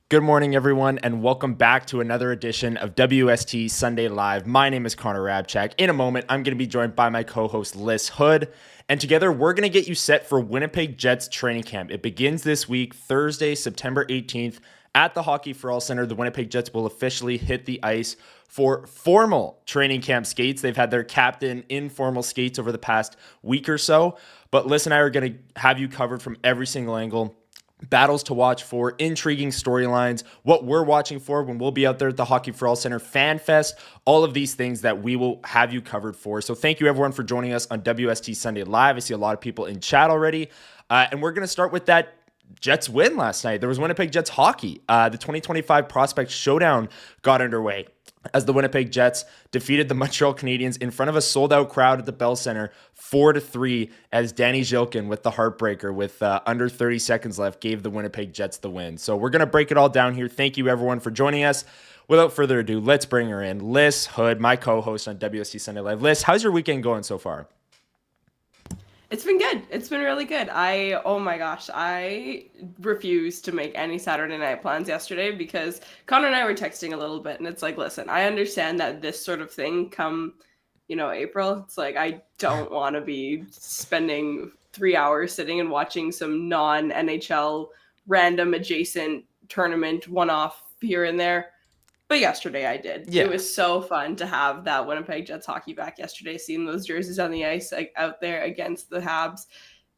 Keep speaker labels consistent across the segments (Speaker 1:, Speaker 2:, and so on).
Speaker 1: Good morning, everyone, and welcome back to another edition of WST Sunday Live. My name is Hrabchak. In a moment, I'm going to be joined by my co-host, Lyss Houde, and together we're going to get you set for Winnipeg Jets training camp. It begins this week, Thursday, September 18th, at the Hockey for All Center. The Winnipeg Jets will officially hit the ice for formal training camp skates. They've had their captain informal skates over the past week or so, but Lyss and I are going to have you covered from every single angle. Battles to watch for, intriguing storylines, what we're watching for when we'll be out there at the Hockey for All Center Fan Fest, all of these things that we will have you covered for. So thank you everyone for joining us on WST Sunday Live. I see a lot of people in chat already. And we're going to start with that Jets win last night. There was Winnipeg Jets hockey. The 2025 Prospect Showdown got underway as the Winnipeg Jets defeated the Montreal Canadiens in front of a sold-out crowd at the Bell Center 4-3 as Danny Zhilkin with the heartbreaker with under 30 seconds left gave the Winnipeg Jets the win. So we're going to break it all down here. Thank you, everyone, for joining us. Without further ado, let's bring her in. Lyss Houde, my co-host on WST Sunday Live. Lyss, how's your weekend going so far?
Speaker 2: It's been good. It's been really good. Oh my gosh, I refused to make any Saturday night plans yesterday because Connor and I were texting a little bit, and it's like, listen, I understand that this sort of thing come, April, it's like, I don't want to be spending 3 hours sitting and watching some non-NHL random adjacent tournament one-off here and there. But yesterday I did. Yeah. It was so fun to have that Winnipeg Jets hockey back yesterday, seeing those jerseys on the ice out there against the Habs.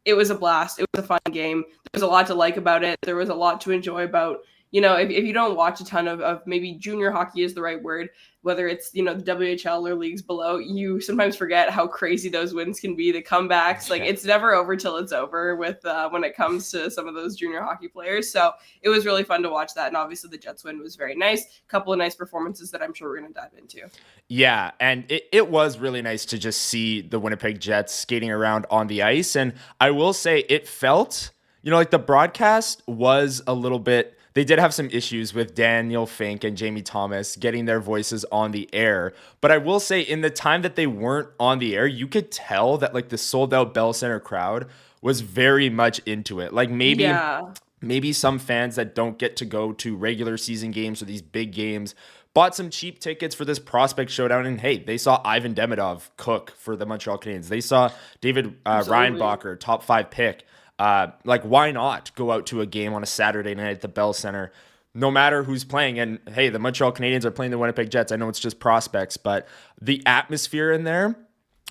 Speaker 2: It was a blast. It was a fun game. There was a lot to like about it. There was a lot to enjoy about, if you don't watch a ton of maybe junior hockey is the right word, whether it's, the WHL or leagues below, you sometimes forget how crazy those wins can be, the comebacks. Like, it's never over till it's over with when it comes to some of those junior hockey players. So it was really fun to watch that. And obviously the Jets win was very nice. A couple of nice performances that I'm sure we're going to dive into.
Speaker 1: Yeah, and it was really nice to just see the Winnipeg Jets skating around on the ice. And I will say it felt, like the broadcast was a little bit, they did have some issues with Daniel Fink and Jamie Thomas getting their voices on the air. But I will say in the time that they weren't on the air, you could tell that like the sold out Bell Center crowd was very much into it. Like maybe some fans that don't get to go to regular season games or these big games bought some cheap tickets for this Prospect Showdown. And hey, they saw Ivan Demidov cook for the Montreal Canadiens. They saw David Reinbacher, top 5 pick. Why not go out to a game on a Saturday night at the Bell Center, no matter who's playing? And hey, the Montreal Canadiens are playing the Winnipeg Jets. I know it's just prospects, but the atmosphere in there,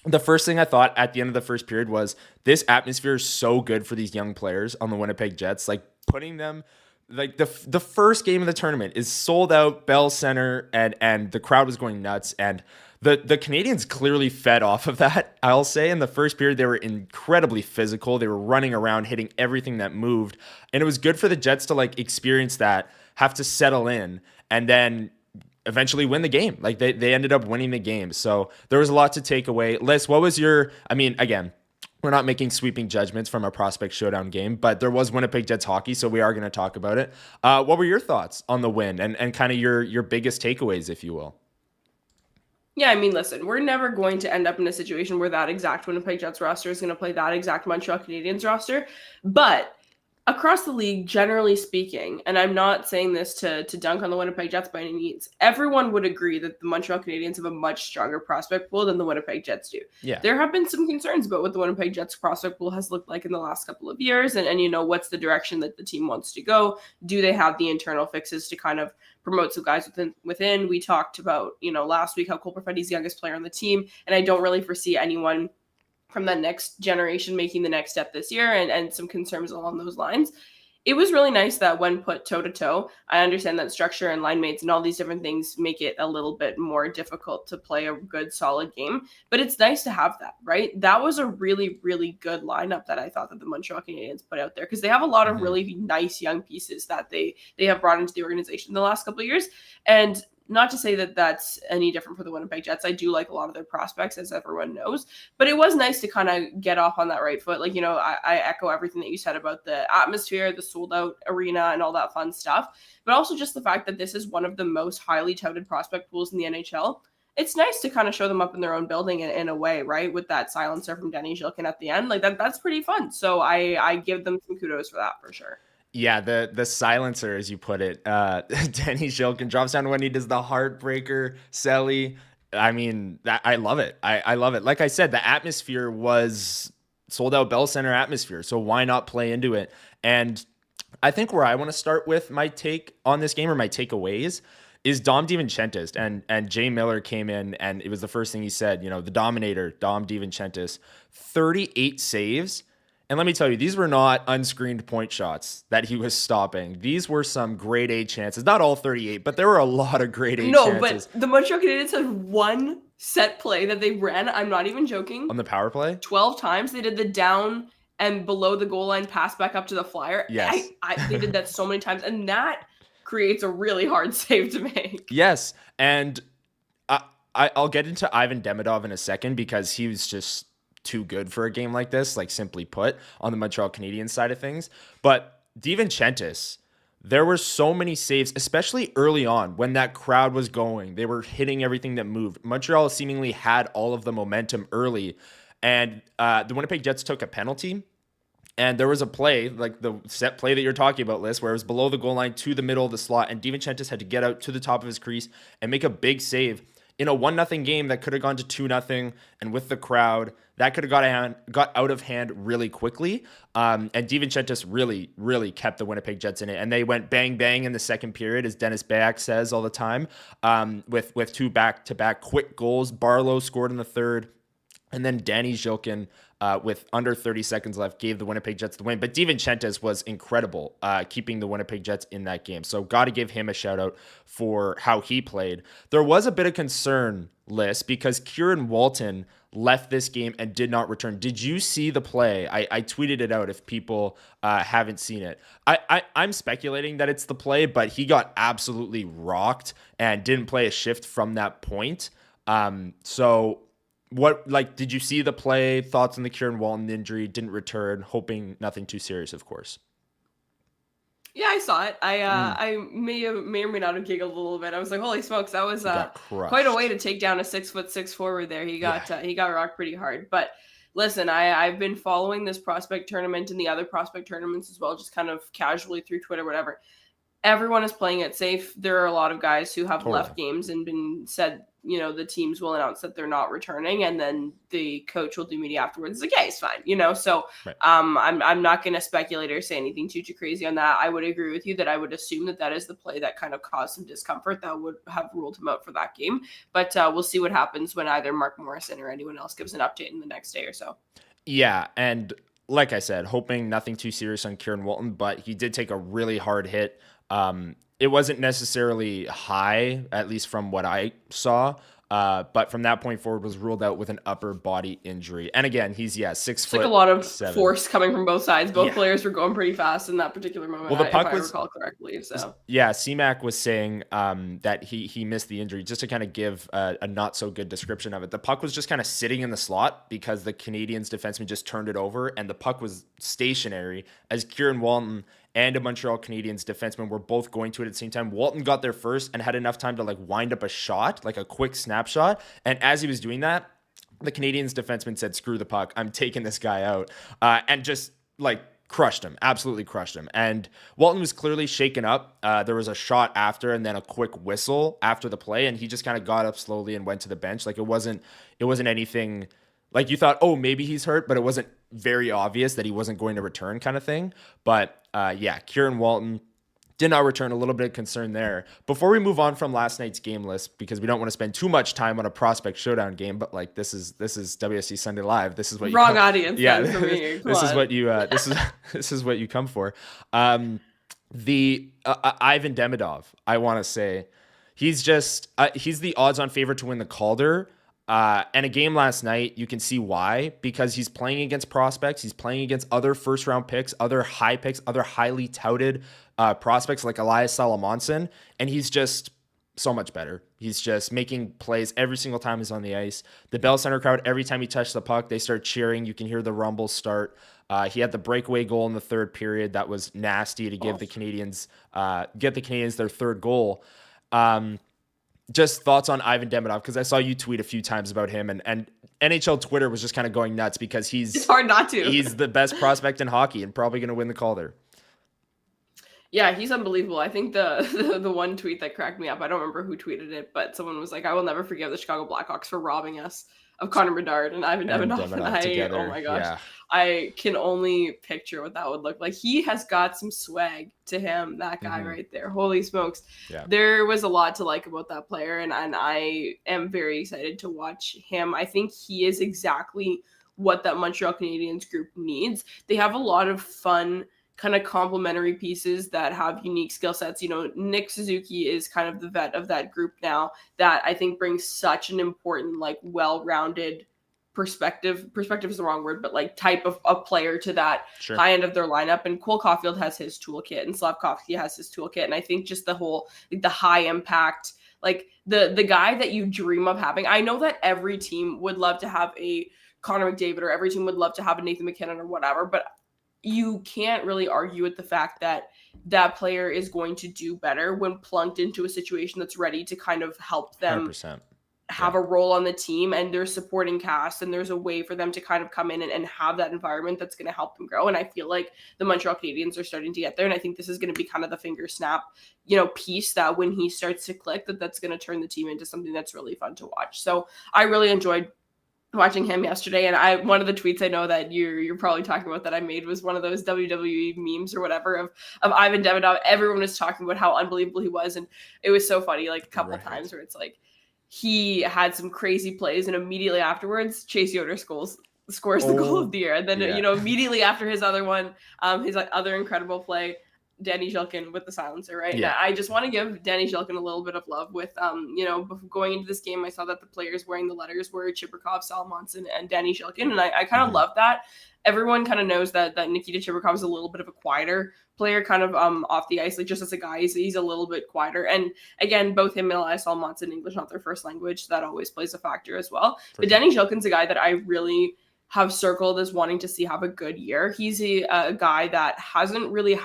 Speaker 1: the first thing I thought at the end of the first period was this atmosphere is so good for these young players on the Winnipeg Jets, like putting them like the first game of the tournament is sold out Bell Center and the crowd was going nuts. And the Canadiens clearly fed off of that, I'll say. In the first period, they were incredibly physical. They were running around, hitting everything that moved. And it was good for the Jets to experience that, have to settle in, and then eventually win the game. Like they ended up winning the game. So there was a lot to take away. Lyss, what was again, we're not making sweeping judgments from a Prospect Showdown game, but there was Winnipeg Jets hockey, so we are going to talk about it. What were your thoughts on the win and kind of your biggest takeaways, if you will?
Speaker 2: Yeah, listen, we're never going to end up in a situation where that exact Winnipeg Jets roster is going to play that exact Montreal Canadiens roster. But across the league, generally speaking, and I'm not saying this to dunk on the Winnipeg Jets by any means, everyone would agree that the Montreal Canadiens have a much stronger prospect pool than the Winnipeg Jets do. Yeah. There have been some concerns about what the Winnipeg Jets prospect pool has looked like in the last couple of years, and what's the direction that the team wants to go. Do they have the internal fixes to kind of promote some guys within? We talked about, last week how Cole Perfetti's the youngest player on the team, and I don't really foresee anyone from that next generation making the next step this year, and some concerns along those lines. it was really nice that when put toe to toe, I understand that structure and line mates and all these different things make it a little bit more difficult to play a good solid game, but it's nice to have that, right? That was a really, really good lineup that I thought that the Montreal Canadiens put out there, because they have a lot of really nice young pieces that they have brought into the organization the last couple of years. And not to say that that's any different for the Winnipeg Jets. I do like a lot of their prospects, as everyone knows, but it was nice to kind of get off on that right foot. Like, I echo everything that you said about the atmosphere, the sold out arena, and all that fun stuff, but also just the fact that this is one of the most highly touted prospect pools in the NHL. It's nice to kind of show them up in their own building in a way, right? With that silencer from Denny Zhilkin at the end, like that's pretty fun. So I give them some kudos for that for sure.
Speaker 1: Yeah, the silencer, as you put it, Denny Zhilkin drops down when he does the heartbreaker, Selly. I mean, I love it. I love it. Like I said, the atmosphere was sold out Bell Center atmosphere, so why not play into it? And I think where I want to start with my take on this game, or my takeaways, is Dom DiVincentis. And Jay Miller came in, and it was the first thing he said, the Dominator, Dom DiVincentis, 38 saves. And let me tell you, these were not unscreened point shots that he was stopping. These were some grade A chances. Not all 38, but there were a lot of grade A chances.
Speaker 2: No, but the Montreal Canadiens had one set play that they ran. I'm not even joking.
Speaker 1: On the power play?
Speaker 2: 12 times. They did the down and below the goal line pass back up to the flyer.
Speaker 1: Yes.
Speaker 2: They did that so many times. And that creates a really hard save to make.
Speaker 1: Yes. And I'll get into Ivan Demidov in a second, because he was just too good for a game like this, like simply put, on the Montreal Canadiens side of things. But DiVincentis, there were so many saves, especially early on when that crowd was going. They were hitting everything that moved. Montreal seemingly had all of the momentum early, and the Winnipeg Jets took a penalty. And there was a play, like the set play that you're talking about, Lyss, where it was below the goal line to the middle of the slot, and DiVincentis had to get out to the top of his crease and make a big save in a 1-0 game that could have gone to 2-0, and with the crowd, that could have got out of hand really quickly. And DiVincentis really, really kept the Winnipeg Jets in it. And they went bang, bang in the second period, as Dennis Bayak says all the time, with two back-to-back quick goals. Barlow scored in the third, and then Danny Zhilkin, with under 30 seconds left, gave the Winnipeg Jets the win. But DiVincentis was incredible, keeping the Winnipeg Jets in that game. So got to give him a shout out for how he played. There was a bit of concern, Lyss, because Kieran Walton left this game and did not return. Did you see the play? I tweeted it out if people haven't seen it. I'm speculating that it's the play, but he got absolutely rocked and didn't play a shift from that point. So did you see the play? Thoughts on the Kieran Walton injury? Didn't return, hoping nothing too serious, of course.
Speaker 2: Yeah, I saw it. I may or may not have giggled a little bit. I was like, "Holy smokes, that was quite a way to take down a 6'6" forward there." He got rocked pretty hard. But listen, I've been following this prospect tournament and the other prospect tournaments as well, just kind of casually through Twitter, whatever. Everyone is playing it safe. There are a lot of guys who have left games and been said, the teams will announce that they're not returning, and then the coach will do media afterwards. It's like, yeah, it's fine, So right. I'm not going to speculate or say anything too crazy on that. I would agree with you that I would assume that is the play that kind of caused some discomfort that would have ruled him out for that game. But we'll see what happens when either Mark Morrison or anyone else gives an update in the next day or so.
Speaker 1: Yeah, and like I said, hoping nothing too serious on Kieran Walton, but he did take a really hard hit. It wasn't necessarily high, at least from what I saw. But from that point forward was ruled out with an upper body injury. And again, he's 6 foot.
Speaker 2: Like a lot of force coming from both sides. Both players were going pretty fast in that particular moment. Well, the puck if I recall correctly. So
Speaker 1: CMAC was saying that he missed the injury. Just to kind of give a not so good description of it, the puck was just kind of sitting in the slot because the Canadiens defenseman just turned it over, and the puck was stationary as Kieran Walton and a Montreal Canadiens defenseman were both going to it at the same time. Walton got there first and had enough time to wind up a shot, like a quick snapshot. And as he was doing that, the Canadiens defenseman said, "Screw the puck, I'm taking this guy out," and just crushed him, absolutely crushed him. And Walton was clearly shaken up. There was a shot after, and then a quick whistle after the play, and he just kind of got up slowly and went to the bench. It wasn't anything. You thought, oh, maybe he's hurt, but it wasn't very obvious that he wasn't going to return kind of thing. But Kieran Walton, did not return. A little bit of concern there. Before we move on from last night's game list, because we don't want to spend too much time on a prospect showdown game, but like this is WST Sunday Live. This is what
Speaker 2: wrong audience.
Speaker 1: Yeah,
Speaker 2: then for me.
Speaker 1: this is what you this is what you come for. The Ivan Demidov, I want to say, he's the odds-on favorite to win the Calder. And a game last night, you can see why, because he's playing against prospects. He's playing against other first-round picks, other high picks, other highly touted prospects like Elias Salamonson, and he's just so much better. He's just making plays every single time he's on the ice. The Bell Center crowd, every time he touched the puck, they start cheering. You can hear the rumble start. He had the breakaway goal in the third period that was nasty to give the Canadians their third goal. Just thoughts on Ivan Demidov, because I saw you tweet a few times about him, and NHL Twitter was just kind of going nuts because
Speaker 2: it's hard not to.
Speaker 1: He's the best prospect in hockey and probably going to win the Calder.
Speaker 2: Yeah, he's unbelievable. I think the one tweet that cracked me up, I don't remember who tweeted it, but someone was like, I will never forgive the Chicago Blackhawks for robbing us of Connor Bedard and Ivan Demidov. And oh my gosh, yeah. I can only picture what that would look like. He has got some swag to him, that guy right there. Holy smokes. Yeah. There was a lot to like about that player, and I am very excited to watch him. I think he is exactly what that Montreal Canadiens group needs. They have a lot of fun kind of complementary pieces that have unique skill sets. You know, Nick Suzuki is kind of the vet of that group now that I think brings such an important, like, well-rounded perspective is the wrong word, but like type of player to that high end of their lineup. And Cole Caulfield has his toolkit and Slavkovsky has his toolkit. And I think just the whole, like, the high impact, like the guy that you dream of having. I know that every team would love to have a Connor McDavid, or every team would love to have a Nathan McKinnon or whatever, but you can't really argue with the fact that that player is going to do better when plunked into a situation that's ready to kind of help them
Speaker 1: 100%.
Speaker 2: Have a role on the team, and there's supporting cast, and there's a way for them to kind of come in and have that environment that's going to help them grow. And I feel like the Montreal Canadiens are starting to get there. And I think this is going to be kind of the finger snap, piece that when he starts to click, that's going to turn the team into something that's really fun to watch. So I really enjoyed watching him yesterday. And one of the tweets I know that you're probably talking about that I made was one of those WWE memes or whatever of Ivan Demidov. Everyone was talking about how unbelievable he was. And it was so funny, like a couple times where it's like, he had some crazy plays, and immediately afterwards, Chase Yoder scores the goal of the year. And then, immediately after his other one, his other incredible play, Danny Zhilkin with the silencer, right? Yeah. And I just want to give Danny Zhilkin a little bit of love with, before going into this game, I saw that the players wearing the letters were Chibrikov, Salamonson, and Danny Zhilkin. And I kind of love that. Everyone kind of knows that Nikita Chibrikov is a little bit of a quieter player, kind of off the ice, like just as a guy, he's a little bit quieter. And again, both him and Elias Salamonson, English not their first language, so that always plays a factor as well. But Danny Zhilkin's a guy that I really have circled as wanting to see have a good year. He's a guy that hasn't really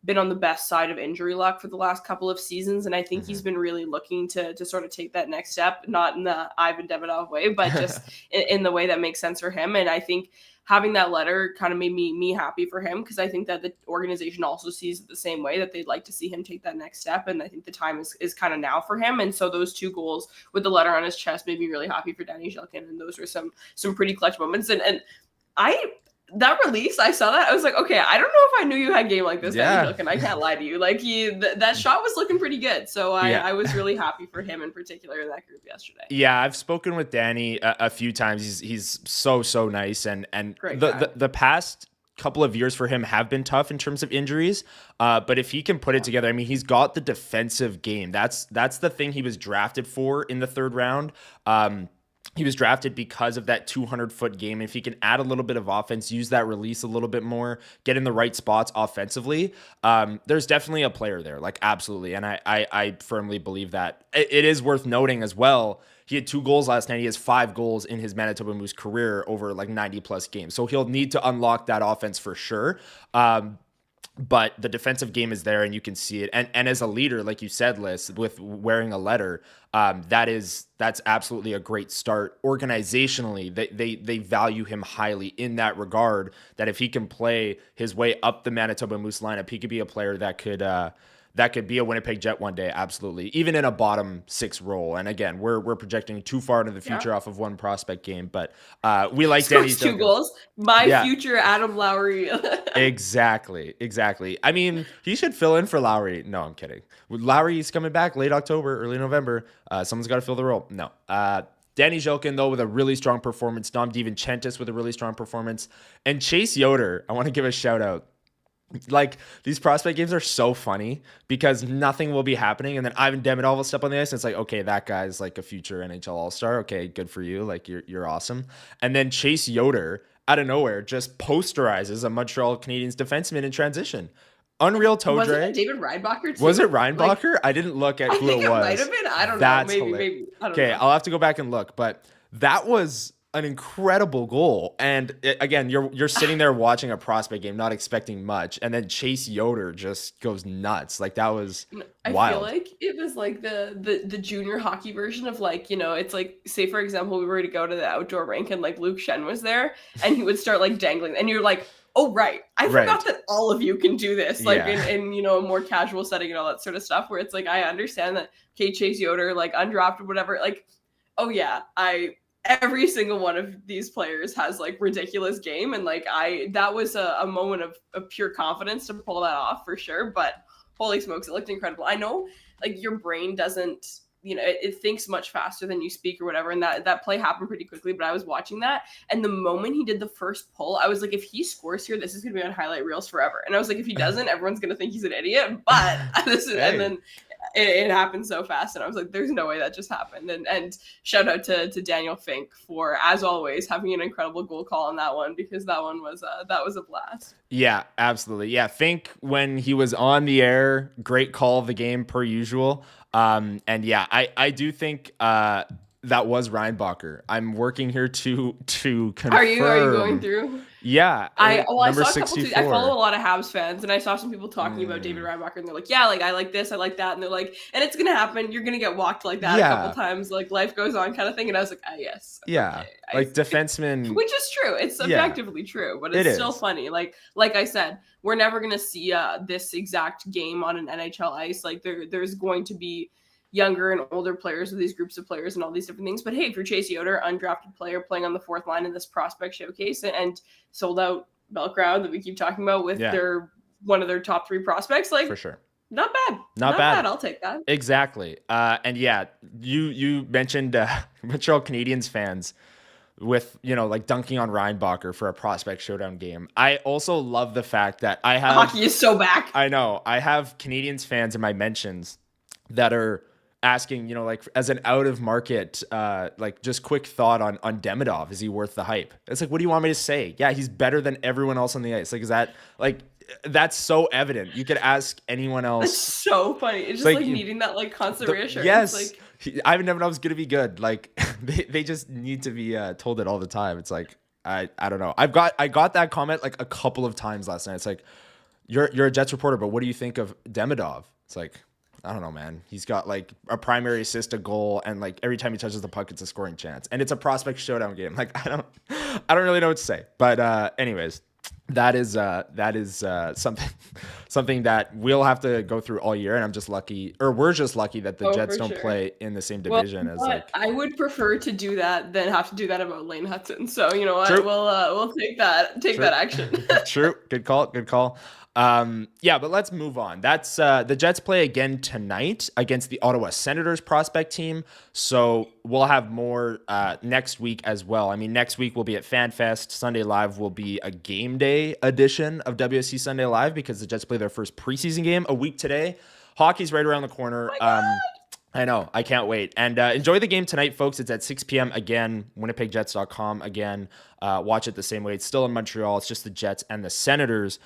Speaker 2: been on the best side of injury luck for the last couple of seasons. And I think he's been really looking to sort of take that next step, not in the Ivan Demidov way, but just in the way that makes sense for him. And I think having that letter kind of made me happy for him, because I think that the organization also sees it the same way, that they'd like to see him take that next step. And I think the time is kind of now for him. And so those two goals with the letter on his chest made me really happy for Danny Zhilkin. And those were some pretty clutch moments. And that release, I saw that, I was like, okay, I don't know if I knew you had game like this, Danny Zhilkin. I can't lie to you. Like that shot was looking pretty good. So I was really happy for him in particular in that group yesterday.
Speaker 1: Yeah, I've spoken with Danny a few times. He's so nice, and the past couple of years for him have been tough in terms of injuries. But if he can put it together, I mean, he's got the defensive game. That's the thing he was drafted for in the third round. He was drafted because of that 200-foot game. If he can add a little bit of offense, use that release a little bit more, get in the right spots offensively, there's definitely a player there, like absolutely. And I firmly believe that. It is worth noting as well, he had 2 goals last night. He has 5 goals in his Manitoba Moose career over like 90-plus games. So he'll need to unlock that offense for sure. But the defensive game is there, and you can see it. And as a leader, like you said, Lyss, with wearing a letter, that's absolutely a great start. Organizationally, they value him highly in that regard, that if he can play his way up the Manitoba Moose lineup, he could be a player that could that could be a Winnipeg Jet one day, absolutely, even in a bottom 6 role. And again, we're projecting too far into the future off of one prospect game, but we like Danny
Speaker 2: 2 goals. My future Adam Lowry.
Speaker 1: Exactly. I mean, he should fill in for Lowry. No, I'm kidding. Lowry's coming back late October, early November. Someone's got to fill the role. No. Danny Zhilkin, though, with a really strong performance. Dom DiVincentis with a really strong performance. And Chase Yoder, I want to give a shout out. Like, these prospect games are so funny because nothing will be happening, and then Ivan Demidov will step on the ice, and it's like, okay, that guy's like a future NHL All-Star. Okay, good for you. Like, you're awesome. And then Chase Yoder, out of nowhere, just posterizes a Montreal Canadiens defenseman in transition. Unreal toe
Speaker 2: was
Speaker 1: drag.
Speaker 2: It David Reinbacher too?
Speaker 1: Was it Reinbacher? I didn't look at who it was.
Speaker 2: Might have been. I don't know. Maybe. I don't know.
Speaker 1: I'll have to go back and look. But that was an incredible goal. And again, you're sitting there watching a prospect game, not expecting much, and then Chase Yoder just goes nuts. Like, that was wild.
Speaker 2: I feel like it was like the junior hockey version of, like, you know, it's like, say for example, we were to go to the outdoor rink and like Luke Shen was there and he would start like dangling, and you're like, oh, right. I forgot that all of you can do this, like in, you know, a more casual setting and all that sort of stuff, where it's like, I understand that, okay, Chase Yoder, like undrafted, whatever, like, oh yeah, every single one of these players has like ridiculous game. And like, that was a moment of pure confidence to pull that off for sure. But holy smokes, it looked incredible. I know like your brain doesn't, you know, it thinks much faster than you speak or whatever. And that play happened pretty quickly, but I was watching that. And the moment he did the first pull, I was like, if he scores here, this is going to be on highlight reels forever. And I was like, if he doesn't, everyone's going to think he's an idiot. But and then it happened so fast. And I was like, there's no way that just happened. And shout out to Daniel Fink for, as always, having an incredible goal call on that one, because that one was a blast.
Speaker 1: Yeah, absolutely. Yeah, Fink, when he was on the air, great call of the game per usual. And yeah, I do think that was Reinbacher. I'm working here to confirm.
Speaker 2: Are you going through?
Speaker 1: Yeah.
Speaker 2: I saw a couple tweets. I follow a lot of Habs fans, and I saw some people talking about David Reinbacher, and they're like, yeah, like I like this, I like that, and they're like, and it's gonna happen. You're gonna get walked like that a couple times, like life goes on, kind of thing. And I was like, yes.
Speaker 1: Yeah. Okay. Like defensemen,
Speaker 2: which is true. It's objectively true, but it's still funny. Like I said, we're never gonna see this exact game on an NHL ice. Like there's going to be younger and older players with these groups of players and all these different things. But hey, if you're Chase Yoder, undrafted player playing on the 4th line in this prospect showcase and sold out Bell crowd that we keep talking about with one of their top 3 prospects, like, for sure, not bad. Not bad. I'll take that.
Speaker 1: Exactly. And yeah, you mentioned Montreal Canadiens fans with, you know, like dunking on Reinbacher for a prospect showdown game. I also love the fact that I have
Speaker 2: hockey is so back.
Speaker 1: I know. I have Canadiens fans in my mentions that are asking, you know, like, as an out of market, like, just quick thought on Demidov. Is he worth the hype? It's like, what do you want me to say? Yeah, he's better than everyone else on the ice. Like, is that, like, that's so evident. You could ask anyone else.
Speaker 2: It's so funny. It's just like needing that like constant reassurance.
Speaker 1: Yes.
Speaker 2: Like,
Speaker 1: Ivan Demenov's going to be good. Like, they just need to be told it all the time. It's like, I don't know. I got that comment like a couple of times last night. It's like, you're a Jets reporter, but what do you think of Demidov? It's like, I don't know, man. He's got like a primary assist, a goal, and like every time he touches the puck, it's a scoring chance. And it's a prospect showdown game. Like, I don't really know what to say. But anyways, that is something that we'll have to go through all year. And I'm just lucky, or we're just lucky that the Jets don't play in the same division as like.
Speaker 2: I would prefer to do that than have to do that about Lane Hudson. So you know what? We'll take that action.
Speaker 1: True. Good call. Yeah, but let's move on. That's the Jets play again tonight against the Ottawa Senators prospect team. So we'll have more next week as well. I mean, next week we'll be at FanFest. Sunday Live will be a game day edition of WST Sunday Live because the Jets play their first preseason game a week today. Hockey's right around the corner. I know. I can't wait. And enjoy the game tonight, folks. It's at 6 p.m. again, winnipegjets.com again. Watch it the same way. It's still in Montreal. It's just the Jets and the Senators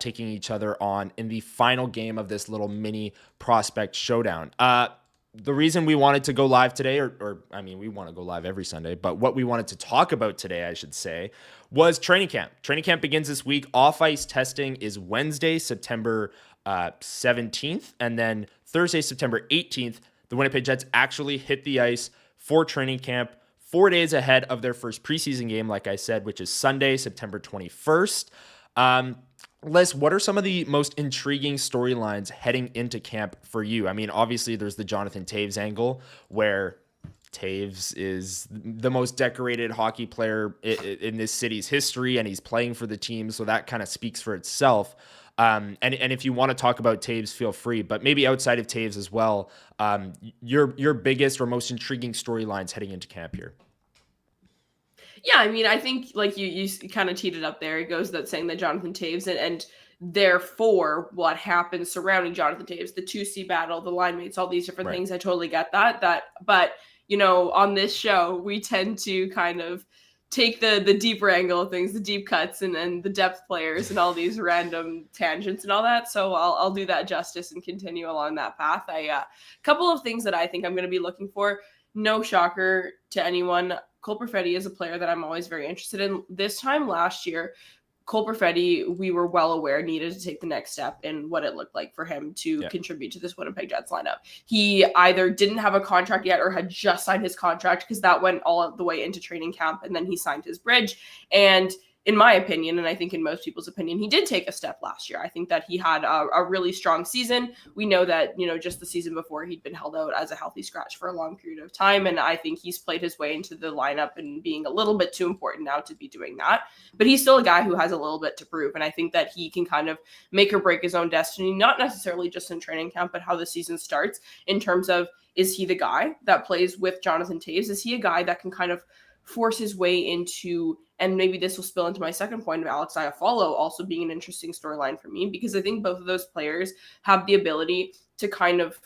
Speaker 1: taking each other on in the final game of this little mini prospect showdown. The reason we wanted to go live today, or I mean, we want to go live every Sunday, but what we wanted to talk about today, I should say, was training camp. Training camp begins this week. Off-ice testing is Wednesday, September 17th, and then Thursday, September 18th, the Winnipeg Jets actually hit the ice for training camp 4 days ahead of their first preseason game, like I said, which is Sunday, September 21st. Lyss, what are some of the most intriguing storylines heading into camp for you? I mean, obviously there's the Jonathan Toews angle where Toews is the most decorated hockey player in this city's history, and he's playing for the team, so that kind of speaks for itself. And if you want to talk about Toews, feel free, but maybe outside of Toews as well, your biggest or most intriguing storylines heading into camp here.
Speaker 2: Yeah, I mean, I think like you kind of teed it up there. It goes without saying that Jonathan Toews and therefore what happens surrounding Jonathan Toews, the 2C battle, the line mates, all these different things. I totally get that. But you know, on this show, we tend to kind of take the deeper angle of things, the deep cuts and the depth players and all these random tangents and all that. So I'll do that justice and continue along that path. Couple of things that I think I'm going to be looking for. No shocker to anyone. Cole Perfetti is a player that I'm always very interested in. This time last year, Cole Perfetti, we were well aware, needed to take the next step in what it looked like for him to contribute to this Winnipeg Jets lineup. He either didn't have a contract yet or had just signed his contract, because that went all the way into training camp, and then he signed his bridge. And in my opinion, and I think in most people's opinion, he did take a step last year. I think that he had a really strong season. We know that, you know, just the season before, he'd been held out as a healthy scratch for a long period of time. And I think he's played his way into the lineup and being a little bit too important now to be doing that. But he's still a guy who has a little bit to prove. And I think that he can kind of make or break his own destiny, not necessarily just in training camp, but how the season starts in terms of, is he the guy that plays with Jonathan Toews? Is he a guy that can kind of force his way into, and maybe this will spill into my second point of Alex Iafallo also being an interesting storyline for me, because I think both of those players have the ability to kind of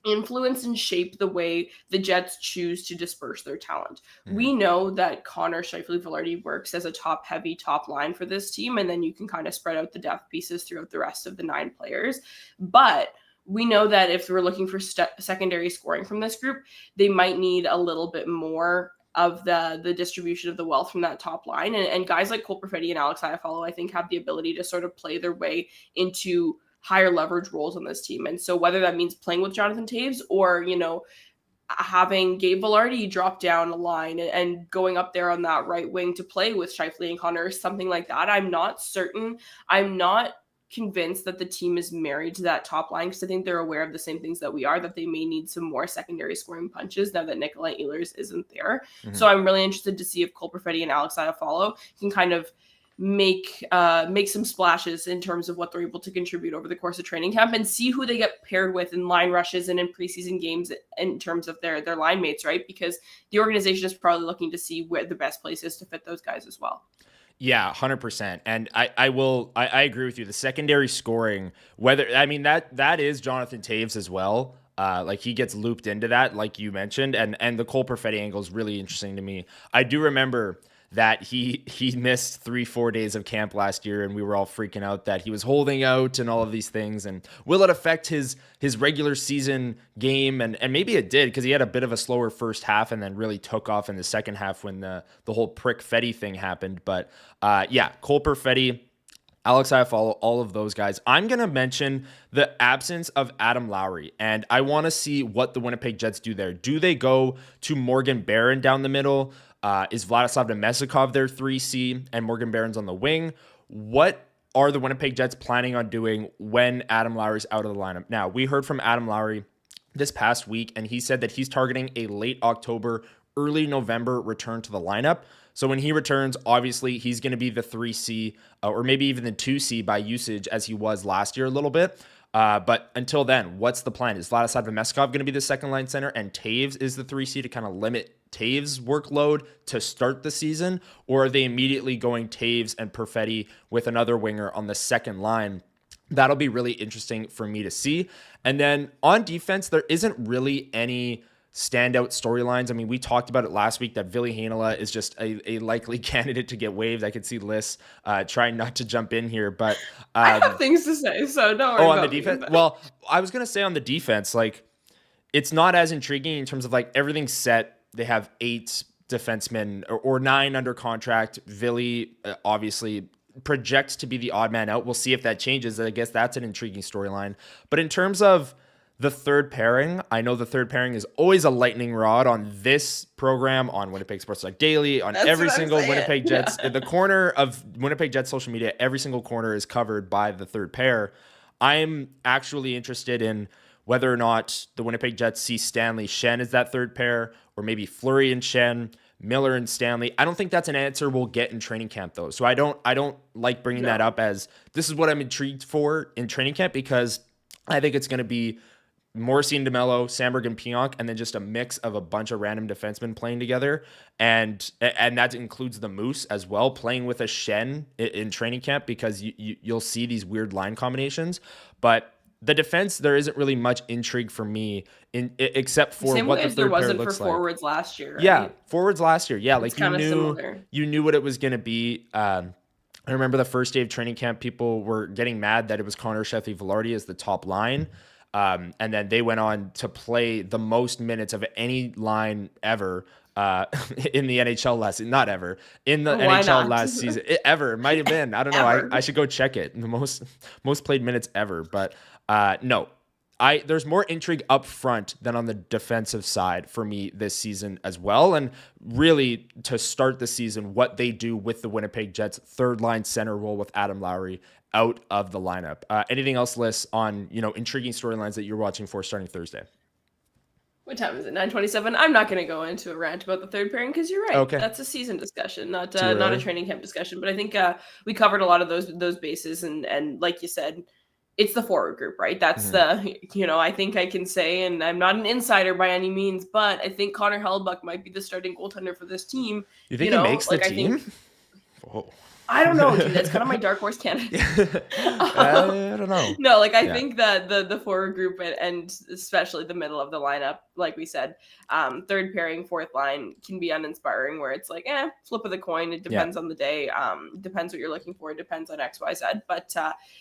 Speaker 2: influence and shape the way the Jets choose to disperse their talent. We know that Connor Scheifele-Velarde works as a top-heavy top line for this team, and then you can kind of spread out the depth pieces throughout the rest of the 9 players. But we know that if we're looking for secondary scoring from this group, they might need a little bit more of the distribution of the wealth from that top line. And guys like Cole Perfetti and Alex Iafallo, I think, have the ability to sort of play their way into higher leverage roles on this team. And so whether that means playing with Jonathan Toews or, you know, having Gabe Vilardi drop down a line and going up there on that right wing to play with Scheifele and Connor, something like that, I'm not certain. I'm not convinced that the team is married to that top line, because I think they're aware of the same things that we are, that they may need some more secondary scoring punches now that Nikolai Ehlers isn't there. So I'm really interested to see if Cole Perfetti and Alex Iafallo can kind of make some splashes in terms of what they're able to contribute over the course of training camp, and see who they get paired with in line rushes and in preseason games in terms of their line mates, right? Because the organization is probably looking to see where the best place is to fit those guys as well.
Speaker 1: Yeah, 100%. And I agree with you. The secondary scoring, that is Jonathan Toews as well. Like he gets looped into that, like you mentioned, and the Cole Perfetti angle is really interesting to me. I do remember that he missed 3-4 days of camp last year, and we were all freaking out that he was holding out and all of these things. And will it affect his regular season game? And maybe it did, because he had a bit of a slower first half and then really took off in the second half when the whole Perfetti thing happened. But Cole Perfetti, Alex Iafallo, all of those guys. I'm going to mention the absence of Adam Lowry, and I want to see what the Winnipeg Jets do there. Do they go to Morgan Barron down the middle? Is Vladislav Nemestikov their 3C and Morgan Barron's on the wing? What are the Winnipeg Jets planning on doing when Adam Lowry's out of the lineup? Now, we heard from Adam Lowry this past week, and he said that he's targeting a late October, early November return to the lineup. So when he returns, obviously, he's going to be the 3C or maybe even the 2C by usage, as he was last year a little bit. But until then, what's the plan? Is Vladislav Nemestikov going to be the second line center and Toews is the 3C to kind of limit Toews' workload to start the season? Or are they immediately going Toews and Perfetti with another winger on the second line? That'll be really interesting for me to see. And then on defense, there isn't really any standout storylines. I mean, we talked about it last week that Ville Heinola is just a likely candidate to get waived. I could see Lyss trying not to jump in here, but
Speaker 2: I have things to say, so don't worry.
Speaker 1: On the defense? Well, I was going to say on the defense, like, it's not as intriguing in terms of like everything's set. They have 8 defensemen or 9 under contract. Ville obviously projects to be the odd man out. We'll see if that changes. I guess that's an intriguing storyline. But in terms of The third pairing, I know the third pairing is always a lightning rod on this program, on Winnipeg Sports Talk Daily, on
Speaker 2: That's
Speaker 1: every
Speaker 2: what I'm
Speaker 1: single
Speaker 2: saying.
Speaker 1: Winnipeg Jets.
Speaker 2: Yeah.
Speaker 1: In the corner of Winnipeg Jets social media, every single corner is covered by the third pair. I'm actually interested in whether or not the Winnipeg Jets see Stanley Shen as that third pair, or maybe Fleury and Shen, Miller and Stanley. I don't think that's an answer we'll get in training camp though. So I don't like bringing that up as this is what I'm intrigued for in training camp, because I think it's going to be Morrissey and DeMello, Sandberg and Pionk, and then just a mix of a bunch of random defensemen playing together. And that includes the Moose as well, playing with a Shen in training camp, because you'll see these weird line combinations. But the defense, there isn't really much intrigue for me except for
Speaker 2: Same
Speaker 1: what
Speaker 2: way
Speaker 1: the
Speaker 2: as there
Speaker 1: third pair
Speaker 2: wasn't for
Speaker 1: looks like.
Speaker 2: forwards last year, right?
Speaker 1: Yeah, forwards last year. Yeah,
Speaker 2: It's
Speaker 1: like you
Speaker 2: kind of
Speaker 1: knew
Speaker 2: similar.
Speaker 1: you knew what it was going to be. I remember the first day of training camp, people were getting mad that it was Connor Sheffield-Velarde as the top line. And then they went on to play the most minutes of any line ever in the NHL not ever, in the
Speaker 2: Why
Speaker 1: NHL
Speaker 2: not?
Speaker 1: last season. It might have been. I don't know.
Speaker 2: Ever.
Speaker 1: I should go check it. The most played minutes ever. But no. There's more intrigue up front than on the defensive side for me this season as well. And really, to start the season, what they do with the Winnipeg Jets third line center role with Adam Lowry out of the lineup. Anything else, Lyss, on intriguing storylines that you're watching for starting Thursday?
Speaker 2: What time is it? 9:27. I'm not going to go into a rant about the third pairing because you're right.
Speaker 1: Okay.
Speaker 2: That's a season discussion, not
Speaker 1: Too
Speaker 2: not a
Speaker 1: early?
Speaker 2: training camp discussion. But I think we covered a lot of those bases, and like you said, it's the forward group, right? That's the I think I can say, and I'm not an insider by any means, but I think Connor Hellebuyck might be the starting goaltender for this team.
Speaker 1: You think he makes the team? Whoa.
Speaker 2: I don't know, dude. That's kind of my dark horse candidate.
Speaker 1: I don't know.
Speaker 2: No, like I think that the forward group and especially the middle of the lineup, like we said, third pairing, fourth line can be uninspiring. Where it's like, flip of the coin. It depends on the day. Depends what you're looking for. It depends on X, Y, Z. But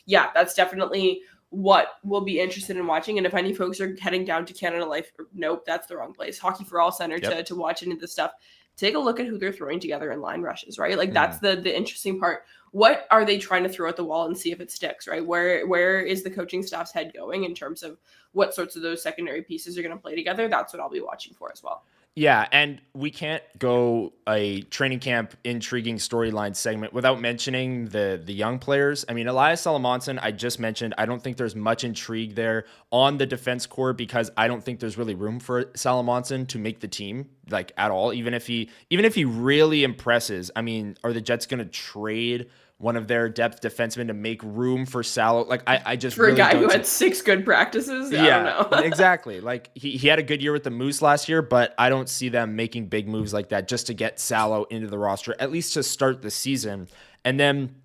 Speaker 2: that's definitely what we'll be interested in watching. And if any folks are heading down to Canada Life, nope, that's the wrong place. Hockey for All Center to watch any of this stuff. Take a look at who they're throwing together in line rushes, right? Like that's the interesting part. What are they trying to throw at the wall and see if it sticks, right? Where is the coaching staff's head going in terms of what sorts of those secondary pieces are going to play together? That's what I'll be watching for as well.
Speaker 1: Yeah, and we can't go a training camp intriguing storyline segment without mentioning the young players. I mean, Elias Salamonson, I just mentioned, I don't think there's much intrigue there on the defense core because I don't think there's really room for Salamonson to make the team, like at all. Even if he really impresses, I mean, are the Jets going to trade one of their depth defensemen to make room for Salo? Like I just
Speaker 2: for
Speaker 1: really
Speaker 2: a guy
Speaker 1: don't
Speaker 2: who had 6 good practices. I don't know.
Speaker 1: exactly. Like he had a good year with the Moose last year, but I don't see them making big moves like that just to get Salo into the roster, at least to start the season. And then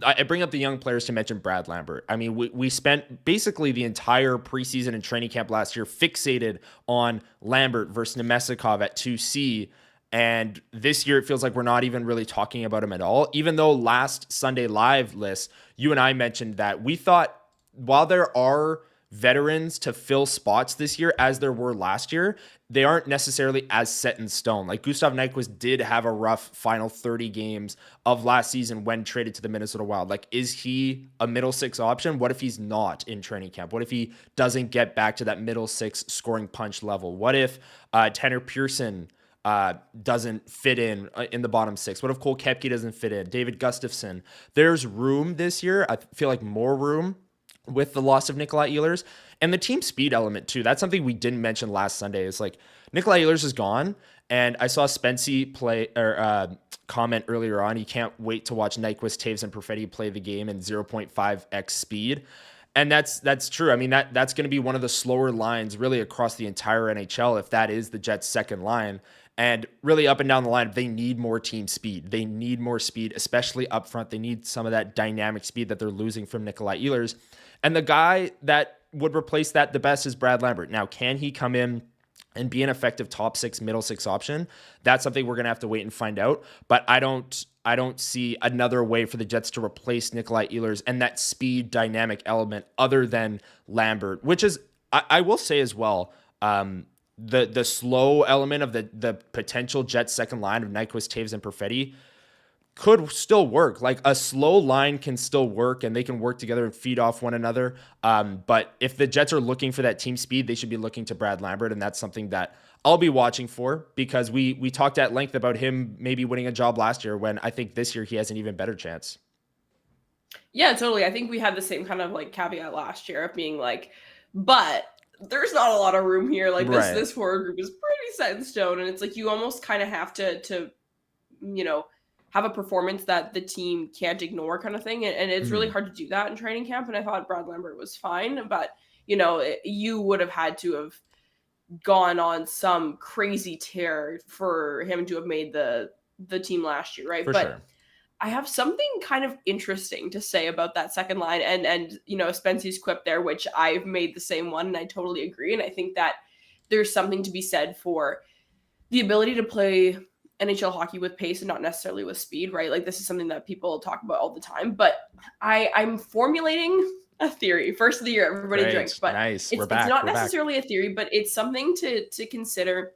Speaker 1: I bring up the young players to mention Brad Lambert. I mean, we spent basically the entire preseason and training camp last year fixated on Lambert versus Nemestikov at 2C. And this year, it feels like we're not even really talking about him at all, even though last Sunday Live, Lyss, you and I mentioned that we thought while there are veterans to fill spots this year, as there were last year, they aren't necessarily as set in stone. Like Gustav Nyquist did have a rough final 30 games of last season when traded to the Minnesota Wild. Like, is he a middle six option? What if he's not in training camp? What if he doesn't get back to that middle six scoring punch level? What if Tanner Pearson doesn't fit in the bottom six? What if Cole Koepke doesn't fit in? David Gustafsson. There's room this year. I feel like more room with the loss of Nikolai Ehlers and the team speed element too. That's something we didn't mention last Sunday. It's like Nikolai Ehlers is gone, and I saw Spency comment earlier on. He can't wait to watch Nyquist, Taves, and Perfetti play the game in 0.5x speed. And that's true. I mean, that's going to be one of the slower lines really across the entire NHL if that is the Jets' second line. And really up and down the line, they need more team speed. They need more speed, especially up front. They need some of that dynamic speed that they're losing from Nikolai Ehlers. And the guy that would replace that the best is Brad Lambert. Now, can he come in and be an effective top six, middle six option? That's something we're going to have to wait and find out. But I don't see another way for the Jets to replace Nikolai Ehlers and that speed dynamic element other than Lambert, which is, I will say as well, the slow element of the potential Jets second line of Nyquist, Taves, and Perfetti. could still work. Like a slow line can still work and they can work together and feed off one another. But if the Jets are looking for that team speed, they should be looking to Brad Lambert. And that's something that I'll be watching for, because we talked at length about him maybe winning a job last year, when I think this year he has an even better chance.
Speaker 2: Yeah, totally. I think we had the same kind of like caveat last year of being like, but there's not a lot of room here. Like
Speaker 1: Right.
Speaker 2: this forward group is pretty set in stone. And it's like you almost kind of have to have a performance that the team can't ignore kind of thing. And it's really hard to do that in training camp. And I thought Brad Lambert was fine, but you would have had to have gone on some crazy tear for him to have made the team last year, right?
Speaker 1: For
Speaker 2: But
Speaker 1: sure.
Speaker 2: I have something kind of interesting to say about that second line, and Spency's quip there, which I've made the same one, and I totally agree. And I think that there's something to be said for the ability to play NHL hockey with pace and not necessarily with speed, right? Like this is something that people talk about all the time. But I'm formulating a theory. First of the year, everybody drinks, but
Speaker 1: nice.
Speaker 2: It's not necessarily a theory, but it's something to consider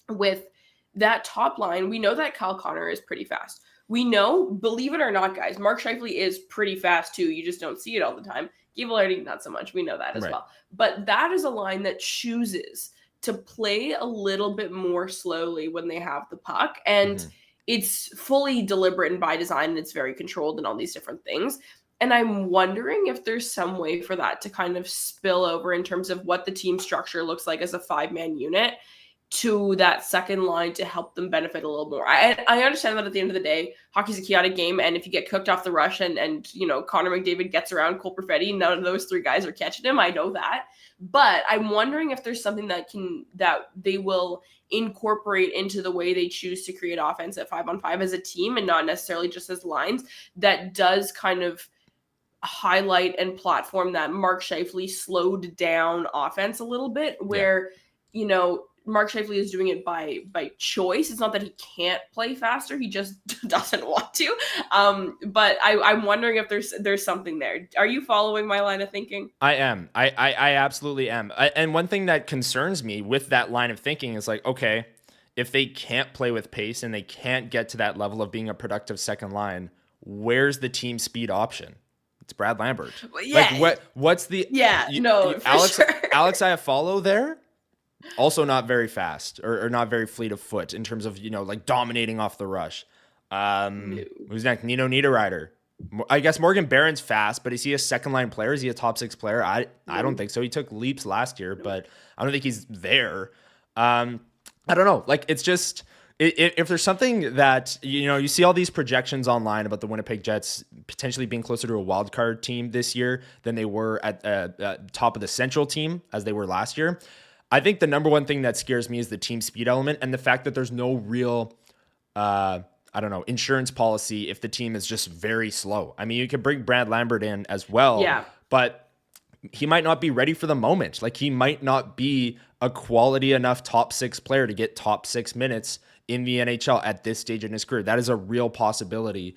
Speaker 2: with that top line. We know that Kyle Connor is pretty fast. We know, believe it or not, guys, Mark Scheifele is pretty fast too. You just don't see it all the time. Gabe Vilardi, not so much. We know that as well. But that is a line that chooses to play a little bit more slowly when they have the puck. And it's fully deliberate and by design, and it's very controlled and all these different things. And I'm wondering if there's some way for that to kind of spill over in terms of what the team structure looks like as a 5-man unit to that second line to help them benefit a little more. I understand that at the end of the day, hockey's a chaotic game, and if you get cooked off the rush and Connor McDavid gets around Cole Perfetti, none of those three guys are catching him. I know that. But I'm wondering if there's something that they will incorporate into the way they choose to create offense at 5-on-5 as a team and not necessarily just as lines, that does kind of highlight and platform that Mark Scheifele slowed down offense a little bit, where Mark Scheifele is doing it by choice. It's not that he can't play faster; he just doesn't want to. But I'm wondering if there's something there. Are you following my line of thinking?
Speaker 1: I am. I absolutely am. And one thing that concerns me with that line of thinking is like, okay, if they can't play with pace and they can't get to that level of being a productive second line, where's the team speed option? It's Brad Lambert.
Speaker 2: Yeah.
Speaker 1: Like what's the Alex
Speaker 2: sure.
Speaker 1: Alex Iafallo there? Also not very fast or not very fleet of foot in terms of, like dominating off the rush. No. Who's next? Nino Niederreiter. I guess Morgan Barron's fast, but is he a second line player? Is he a top 6 player? I don't think so. He took leaps last year, but I don't think he's there. I don't know. Like, it's just, if there's something that, you see all these projections online about the Winnipeg Jets potentially being closer to a wild card team this year than they were at top of the Central team as they were last year. I think the number one thing that scares me is the team speed element and the fact that there's no real, insurance policy if the team is just very slow. I mean, you could bring Brad Lambert in as well, but he might not be ready for the moment. Like, he might not be a quality enough top 6 player to get top 6 minutes in the NHL at this stage in his career. That is a real possibility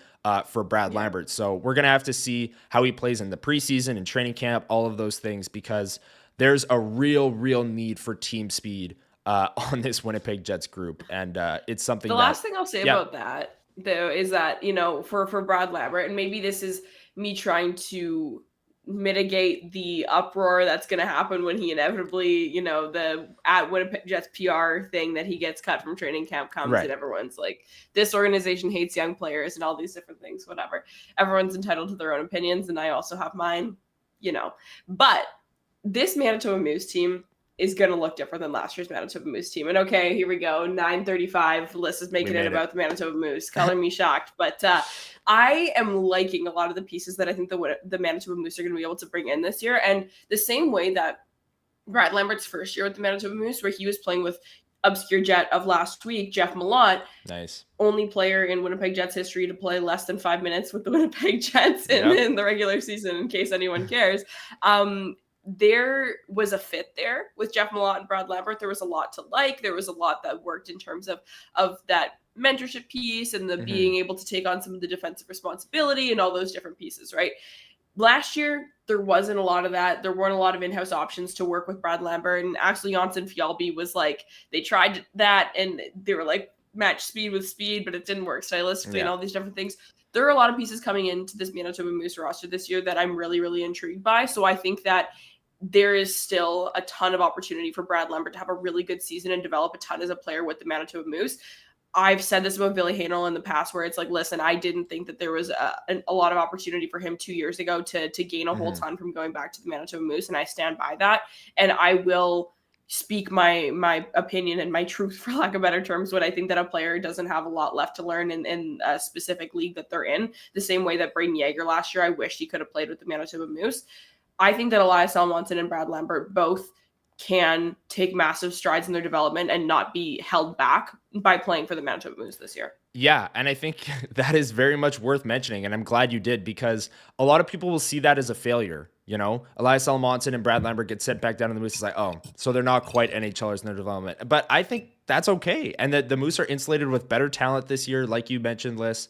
Speaker 1: for Brad Lambert. So we're going to have to see how he plays in the preseason and training camp, all of those things, because there's a real need for team speed on this Winnipeg Jets group. And it's something
Speaker 2: last thing I'll say about that, though, is that, for Brad Lambert, and maybe this is me trying to mitigate the uproar that's going to happen when he inevitably, the at Winnipeg Jets PR thing that he gets cut from training camp comes, and everyone's like, this organization hates young players and all these different things, whatever. Everyone's entitled to their own opinions, and I also have mine, But this Manitoba Moose team is going to look different than last year's Manitoba Moose team. And okay, here we go. 9:35. Lyss is making it about the Manitoba Moose. Color me shocked. But I am liking a lot of the pieces that I think the Manitoba Moose are going to be able to bring in this year. And the same way that Brad Lambert's first year with the Manitoba Moose, where he was playing with obscure Jet of last week, Jeff Malott.
Speaker 1: Nice.
Speaker 2: Only player in Winnipeg Jets history to play less than 5 minutes with the Winnipeg Jets in the regular season, in case anyone cares. There was a fit there with Jeff Malott and Brad Lambert. There was a lot to like. There was a lot that worked in terms of that mentorship piece and the being able to take on some of the defensive responsibility and all those different pieces, right? Last year, there wasn't a lot of that. There weren't a lot of in-house options to work with Brad Lambert. And actually, Janssen Fjallby was like, they tried that and they were like, match speed with speed, but it didn't work stylistically and
Speaker 1: Yeah.
Speaker 2: all these different things. There are a lot of pieces coming into this Manitoba Moose roster this year that I'm really, really intrigued by. So I think that there is still a ton of opportunity for Brad Lambert to have a really good season and develop a ton as a player with the Manitoba Moose. I've said this about Billy Hanel in the past where it's like, listen, I didn't think that there was a lot of opportunity for him 2 years ago to gain a whole ton from going back to the Manitoba Moose, and I stand by that. And I will speak my opinion and my truth, for lack of better terms, when I think that a player doesn't have a lot left to learn in a specific league that they're in, the same way that Braden Yager last year, I wished he could have played with the Manitoba Moose. I think that Elias Salmonson and Brad Lambert both can take massive strides in their development and not be held back by playing for the Manitoba Moose this year.
Speaker 1: Yeah, and I think that is very much worth mentioning, and I'm glad you did, because a lot of people will see that as a failure. Elias Salmonson and Brad Lambert get sent back down to the Moose. It's like, oh, so they're not quite NHLers in their development. But I think that's okay, and that the Moose are insulated with better talent this year, like you mentioned, Lyss.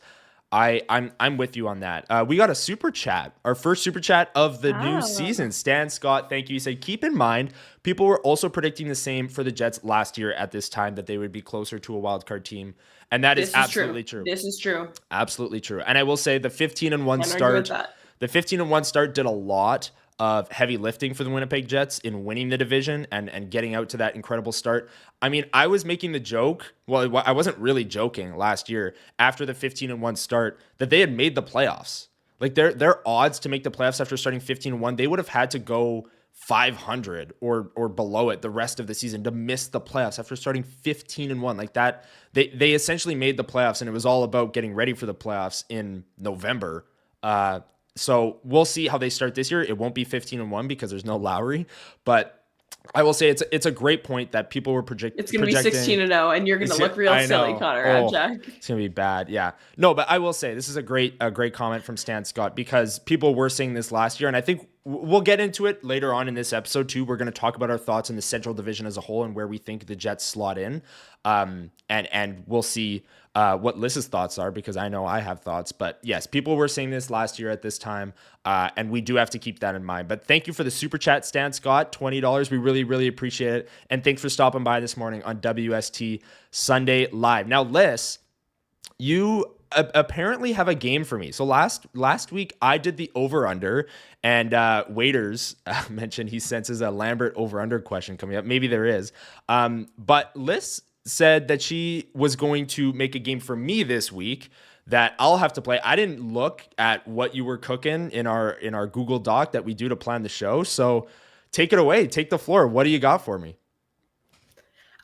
Speaker 1: I'm with you on that. We got a super chat, our first super chat of the new season. Stan Scott, thank you. He said, keep in mind, people were also predicting the same for the Jets last year at this time, that they would be closer to a wild card team. And that is absolutely true.
Speaker 2: This is true.
Speaker 1: Absolutely true. And I will say the 15-1 start, the 15-1 start did a lot of heavy lifting for the Winnipeg Jets in winning the division and getting out to that incredible start. I mean, I was making the joke, well, I wasn't really joking last year after the 15-1 start, that they had made the playoffs. Like their odds to make the playoffs after starting 15-1, they would have had to go 500 or below it the rest of the season to miss the playoffs after starting 15-1 like that. They essentially made the playoffs, and it was all about getting ready for the playoffs in November. So we'll see how they start this year. It won't be 15-1 because there's no Lowry, but I will say it's a great point that people were projecting.
Speaker 2: It's going to be 16-0, and you're going to look real silly, Connor Hrabchak.
Speaker 1: It's going to be bad. Yeah. No, but I will say this is a great comment from Stan Scott, because people were saying this last year, and I think we'll get into it later on in this episode too. We're going to talk about our thoughts in the Central Division as a whole and where we think the Jets slot in. And we'll see what Lyss's thoughts are, because I know I have thoughts. But yes, people were saying this last year at this time, and we do have to keep that in mind. But thank you for the super chat, Stan Scott, $20. We really, really appreciate it. And thanks for stopping by this morning on WST Sunday Live. Now, Lyss, you apparently have a game for me. So last week I did the over-under, and Waiters mentioned he senses a Lambert over-under question coming up. Maybe there is. But Lyss said that she was going to make a game for me this week that I'll have to play. I didn't look at what you were cooking in our Google Doc that we do to plan the show. So take it away. Take the floor. What do you got for me?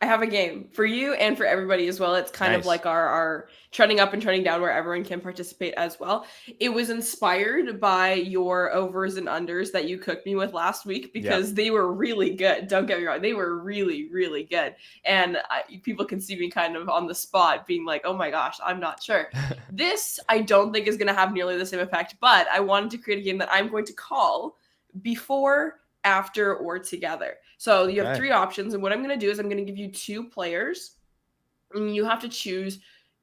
Speaker 2: I have a game for you and for everybody as well. It's kind of like our trending up and trending down where everyone can participate as well. It was inspired by your overs and unders that you cooked me with last week, because they were really good. Don't get me wrong. They were really, really good. And people can see me kind of on the spot being like, oh my gosh, I'm not sure. This, I don't think is going to have nearly the same effect, but I wanted to create a game that I'm going to call before, after, or together. So you have three options, and what I'm going to do is I'm going to give you two players, and you have to choose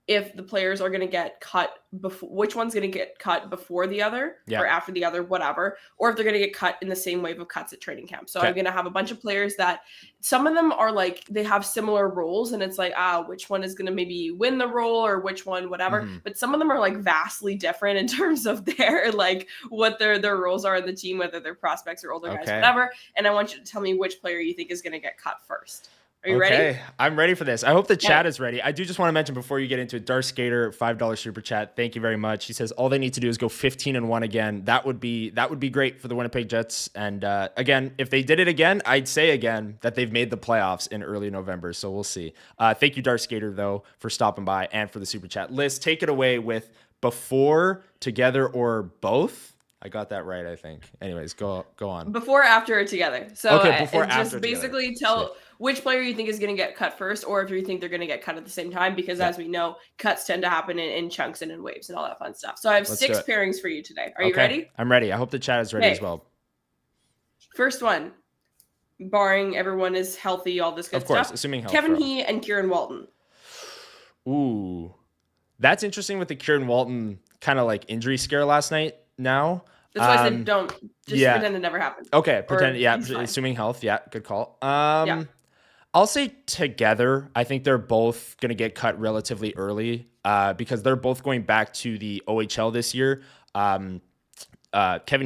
Speaker 2: if the players are going to get cut before, which one's going to get cut before the other or after the other, whatever, or if they're going to get cut in the same wave of cuts at training camp. So I'm going to have a bunch of players that some of them are like, they have similar roles, and it's like, which one is going to maybe win the role or which one, whatever. But some of them are like vastly different in terms of their, like what their roles are in the team, whether they're prospects or older guys, whatever. And I want you to tell me which player you think is going to get cut first. Are you ready?
Speaker 1: I'm ready for this. I hope the chat is ready. I do just want to mention before you get into it, Darth Skater, $5 super chat. Thank you very much. He says all they need to do is go 15-1 again. That would be great for the Winnipeg Jets. And again, if they did it again, I'd say again that they've made the playoffs in early November. So we'll see. Thank you, Darth Skater, though, for stopping by and for the super chat. Lyss, take it away with before, together, or both. I got that right, I think. Anyways, go on.
Speaker 2: Before, after, or together. So
Speaker 1: before, after,
Speaker 2: just basically tell which player you think is going to get cut first, or if you think they're going to get cut at the same time, because as we know, cuts tend to happen in chunks and in waves and all that fun stuff. So I have 6 pairings for you today. Are you ready?
Speaker 1: I'm ready. I hope the chat is ready as well.
Speaker 2: First one, barring everyone is healthy, all this good stuff.
Speaker 1: Of course, assuming health.
Speaker 2: Kevin He and Kieran Walton.
Speaker 1: Ooh, that's interesting with the Kieran Walton kind of like injury scare last night now.
Speaker 2: That's why I said don't. Just pretend it never happened.
Speaker 1: Okay, pretend. Assuming health. Yeah, good call. I'll say together. I think they're both going to get cut relatively early because they're both going back to the OHL this year. Kevin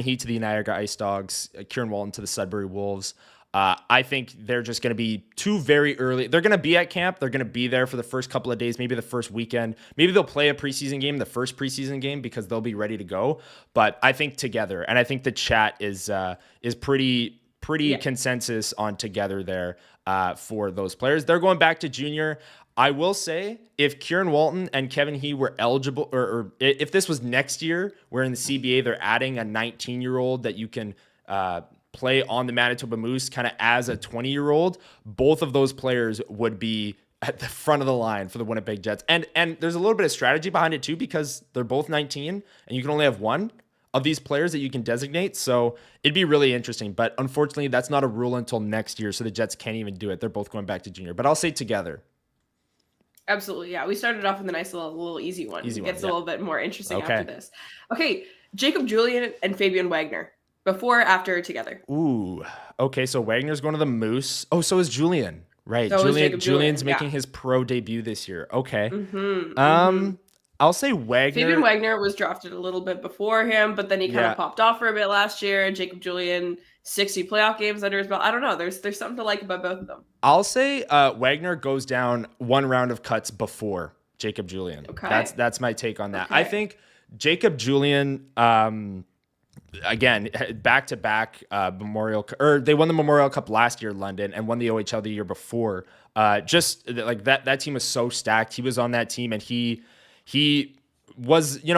Speaker 1: Heat to the Niagara Ice Dogs, Kieran Walton to the Sudbury Wolves. I think they're just going to be two very early. They're going to be at camp. They're going to be there for the first couple of days, maybe the first weekend. Maybe they'll play a preseason game, the first preseason game, because they'll be ready to go. But I think together, and I think the chat is pretty consensus on together there for those players. They're going back to junior. I will say, if Kieran Walton and Kevin He were eligible, or if this was next year, where in the CBA they're adding a 19-year-old that you can play on the Manitoba Moose kind of as a 20-year-old, both of those players would be at the front of the line for the Winnipeg Jets. And there's a little bit of strategy behind it too, because they're both 19 and you can only have one of these players that you can designate. So it'd be really interesting. But unfortunately, that's not a rule until next year. So the Jets can't even do it. They're both going back to junior. But I'll say together.
Speaker 2: Absolutely. Yeah. We started off with a nice little easy one. It gets a little bit more interesting after this. Okay. Jacob Julien and Fabian Wagner. Before, after, together.
Speaker 1: Ooh. Okay, so Wagner's going to the Moose. Oh, so is Julien. Right.
Speaker 2: So
Speaker 1: Julian's making his pro debut this year. Okay. I'll say Wagner.
Speaker 2: Fabian Wagner was drafted a little bit before him, but then he kind of popped off for a bit last year. Jacob Julien, 60 playoff games under his belt. I don't know. There's something to like about both of them.
Speaker 1: I'll say Wagner goes down one round of cuts before Jacob Julien.
Speaker 2: Okay.
Speaker 1: That's my take on that. Okay. I think Jacob Julien, again, back-to-back Memorial, or they won the Memorial Cup last year in London and won the OHL the year before. Just like that team was so stacked. He was on that team, and he was, he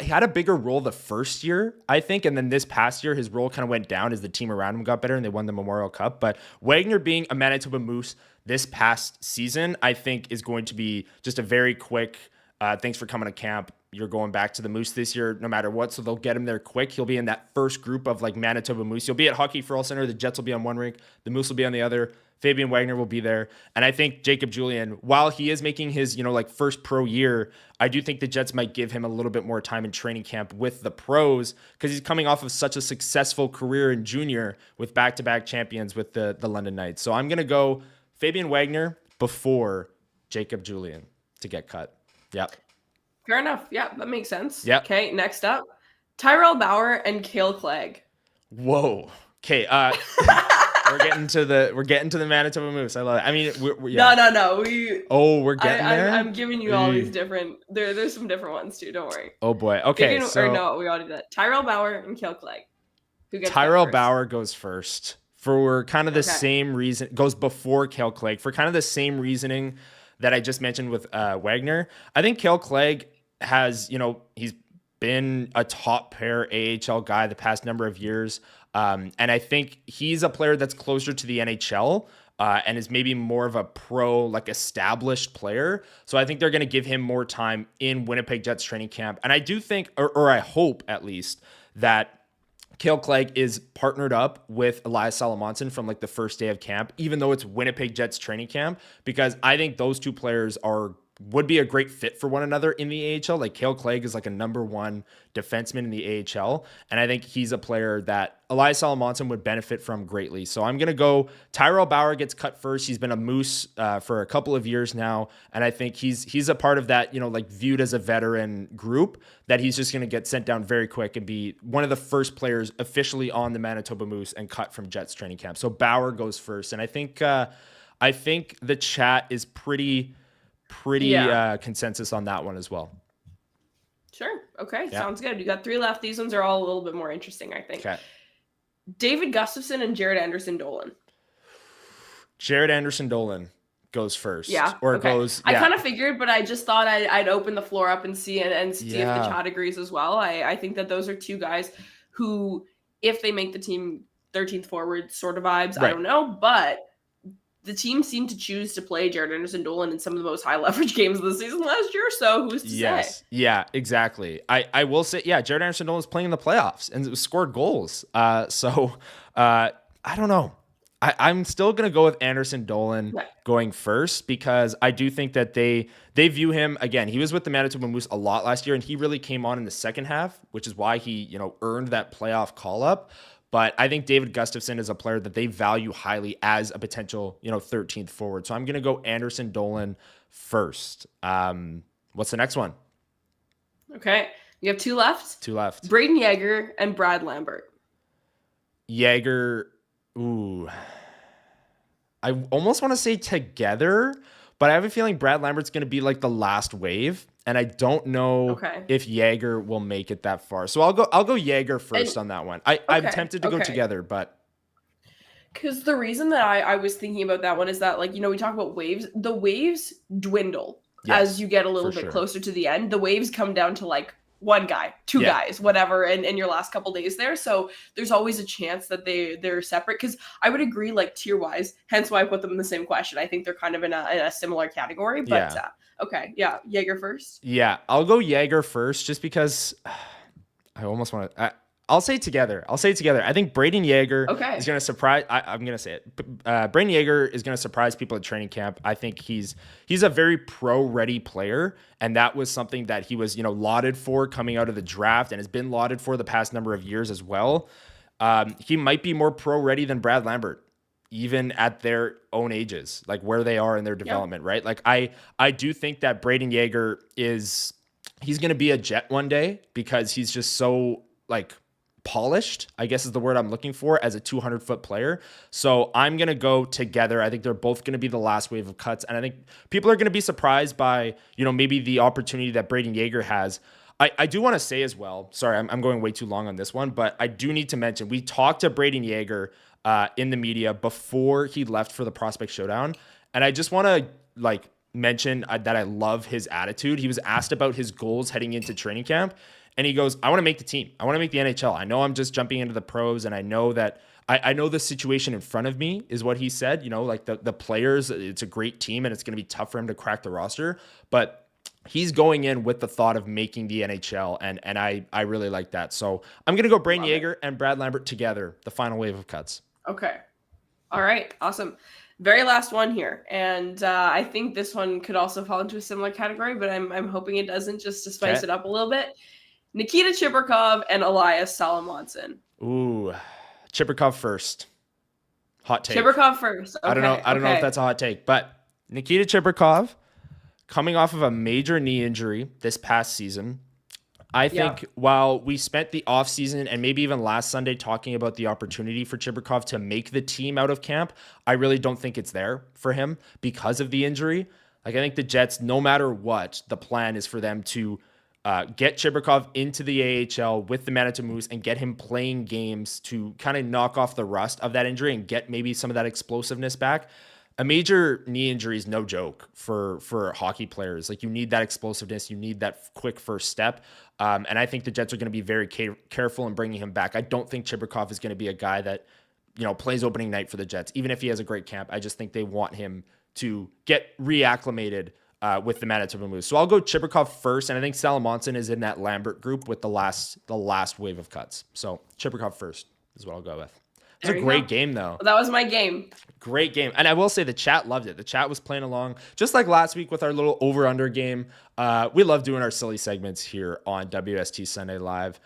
Speaker 1: had a bigger role the first year, I think. And then this past year, his role kind of went down as the team around him got better and they won the Memorial Cup. But Wagner being a Manitoba Moose this past season, I think is going to be just a very quick, thanks for coming to camp. You're going back to the Moose this year, no matter what. So they'll get him there quick. He'll be in that first group of like Manitoba Moose. He'll be at Hockey for All Center. The Jets will be on one rink. The Moose will be on the other. Fabian Wagner will be there. And I think Jacob Julien, while he is making his, first pro year, I do think the Jets might give him a little bit more time in training camp with the pros because he's coming off of such a successful career in junior with back-to-back champions with the London Knights. So I'm going to go Fabian Wagner before Jacob Julien to get cut. Yep.
Speaker 2: Fair enough. Yeah, that makes sense.
Speaker 1: Yep.
Speaker 2: Okay, next up, Tyrell Bauer and Cale Clegg.
Speaker 1: Whoa. Okay. We're getting to the Manitoba Moose. I love it. I mean, yeah.
Speaker 2: No.
Speaker 1: We're getting there.
Speaker 2: I'm giving you all these different. There's some different ones too. Don't worry.
Speaker 1: Oh boy. Okay.
Speaker 2: We already did that. Tyrell Bauer and Cale Clegg. Who gets
Speaker 1: Tyrell Bauer goes first for kind of the same reason. Goes before Cale Clegg for kind of the same reasoning that I just mentioned with Wagner. I think Cale Clegg has, he's been a top pair AHL guy the past number of years. And I think he's a player that's closer to the NHL and is maybe more of a pro, like established player. So I think they're going to give him more time in Winnipeg Jets training camp. And I do think, or I hope at least, that Cale Clegg is partnered up with Elias Salamonson from like the first day of camp, even though it's Winnipeg Jets training camp, because I think those two players would be a great fit for one another in the AHL. Like Cale Clegg is like a number one defenseman in the AHL. And I think he's a player that Elias Salamonson would benefit from greatly. So I'm going to go Tyrell Bauer gets cut first. He's been a Moose for a couple of years now. And I think he's a part of that, viewed as a veteran group that he's just going to get sent down very quick and be one of the first players officially on the Manitoba Moose and cut from Jets training camp. So Bauer goes first. And I think the chat is pretty consensus on that one as well.
Speaker 2: Sure. Okay. Yeah. Sounds good. You got 3 left. These ones are all a little bit more interesting, I think. Okay. David Gustafson and Jared Anderson Dolan.
Speaker 1: Jared Anderson Dolan goes first.
Speaker 2: Yeah. I kind of figured, but I just thought I'd open the floor up and see if the chat agrees as well. I think that those are two guys who, if they make the team 13th forward sort of vibes, right. I don't know, but the team seemed to choose to play Jared Anderson Dolan in some of the most high leverage games of the season last year. So who's to say?
Speaker 1: Yeah, exactly. I will say, Jared Anderson Dolan is playing in the playoffs and scored goals. I don't know. I'm still going to go with Anderson Dolan going first because I do think that they view him, again, he was with the Manitoba Moose a lot last year and he really came on in the second half, which is why he, earned that playoff call up. But I think David Gustafsson is a player that they value highly as a potential, 13th forward. So I'm going to go Anderson Dolan first. What's the next one?
Speaker 2: Okay. You have two left.
Speaker 1: Two left.
Speaker 2: Brayden Yager and Brad Lambert.
Speaker 1: Yager. Ooh. I almost want to say together, but I have a feeling Brad Lambert's going to be like the last wave, and I don't know if Yager will make it that far. So I'll go Yager first on that one. I'm tempted to go together, but
Speaker 2: because the reason that I was thinking about that one is that, like, we talk about waves. The waves dwindle as you get a little bit closer to the end. The waves come down to like one guy, two guys, whatever, in your last couple days there. So there's always a chance that they're separate. Because I would agree, like, tier wise, hence why I put them in the same question. I think they're kind of in a similar category. But Yager first.
Speaker 1: Yeah, I'll go Yager first, just because I almost want to. I'll say together. I think Brayden Yager is going to surprise. I'm going to say it. Brayden Yager is going to surprise people at training camp. I think he's a very pro-ready player, and that was something that he was, lauded for coming out of the draft, and has been lauded for the past number of years as well. He might be more pro-ready than Brad Lambert, even at their own ages, like where they are in their development, right? Like I do think that Brayden Yager he's going to be a Jet one day, because he's just so, like, polished, I guess is the word I'm looking for, as a 200-foot player. So I'm going to go together. I think they're both going to be the last wave of cuts. And I think people are going to be surprised by, maybe the opportunity that Brayden Yager has. I do want to say as well, sorry, I'm going way too long on this one, but I do need to mention, we talked to Brayden Yager in the media before he left for the Prospect Showdown. And I just want to, mention that I love his attitude. He was asked about his goals heading into training camp, and he goes, I want to make the team. I want to make the NHL. I know I'm just jumping into the pros, and I know that I know the situation in front of me, is what he said. Like the players, it's a great team, and it's going to be tough for him to crack the roster. But he's going in with the thought of making the NHL, and I really like that. So I'm going to go Brayden Yager and Brad Lambert together, the final wave of cuts.
Speaker 2: Okay. All right. Awesome. Very last one here. And I think this one could also fall into a similar category, but I'm hoping it doesn't, just to spice it up a little bit. Nikita Chibrikov and Elias Salomonsson.
Speaker 1: Ooh, Chibrikov first. Hot take.
Speaker 2: Chibrikov first. Okay.
Speaker 1: I don't know if that's a hot take, but Nikita Chibrikov, coming off of a major knee injury this past season, I think while we spent the offseason and maybe even last Sunday talking about the opportunity for Chibrikov to make the team out of camp, I really don't think it's there for him because of the injury. Like, I think the Jets, no matter what, the plan is for them to get Chibrikov into the AHL with the Manitoba Moose and get him playing games to kind of knock off the rust of that injury and get maybe some of that explosiveness back. A major knee injury is no joke for hockey players. Like, you need that explosiveness. You need that quick first step. And I think the Jets are going to be very careful in bringing him back. I don't think Chibrikov is going to be a guy that, plays opening night for the Jets. Even if he has a great camp, I just think they want him to get reacclimated with the Manitoba Moose. So I'll go Chibrikov first, and I think Salomonsson is in that Lambert group with the last wave of cuts. So Chibrikov first is what I'll go with. It's a great game, though.
Speaker 2: Well, that was my game.
Speaker 1: Great game. And I will say the chat loved it. The chat was playing along. Just like last week with our little over-under game. We love doing our silly segments here on WST Sunday Live.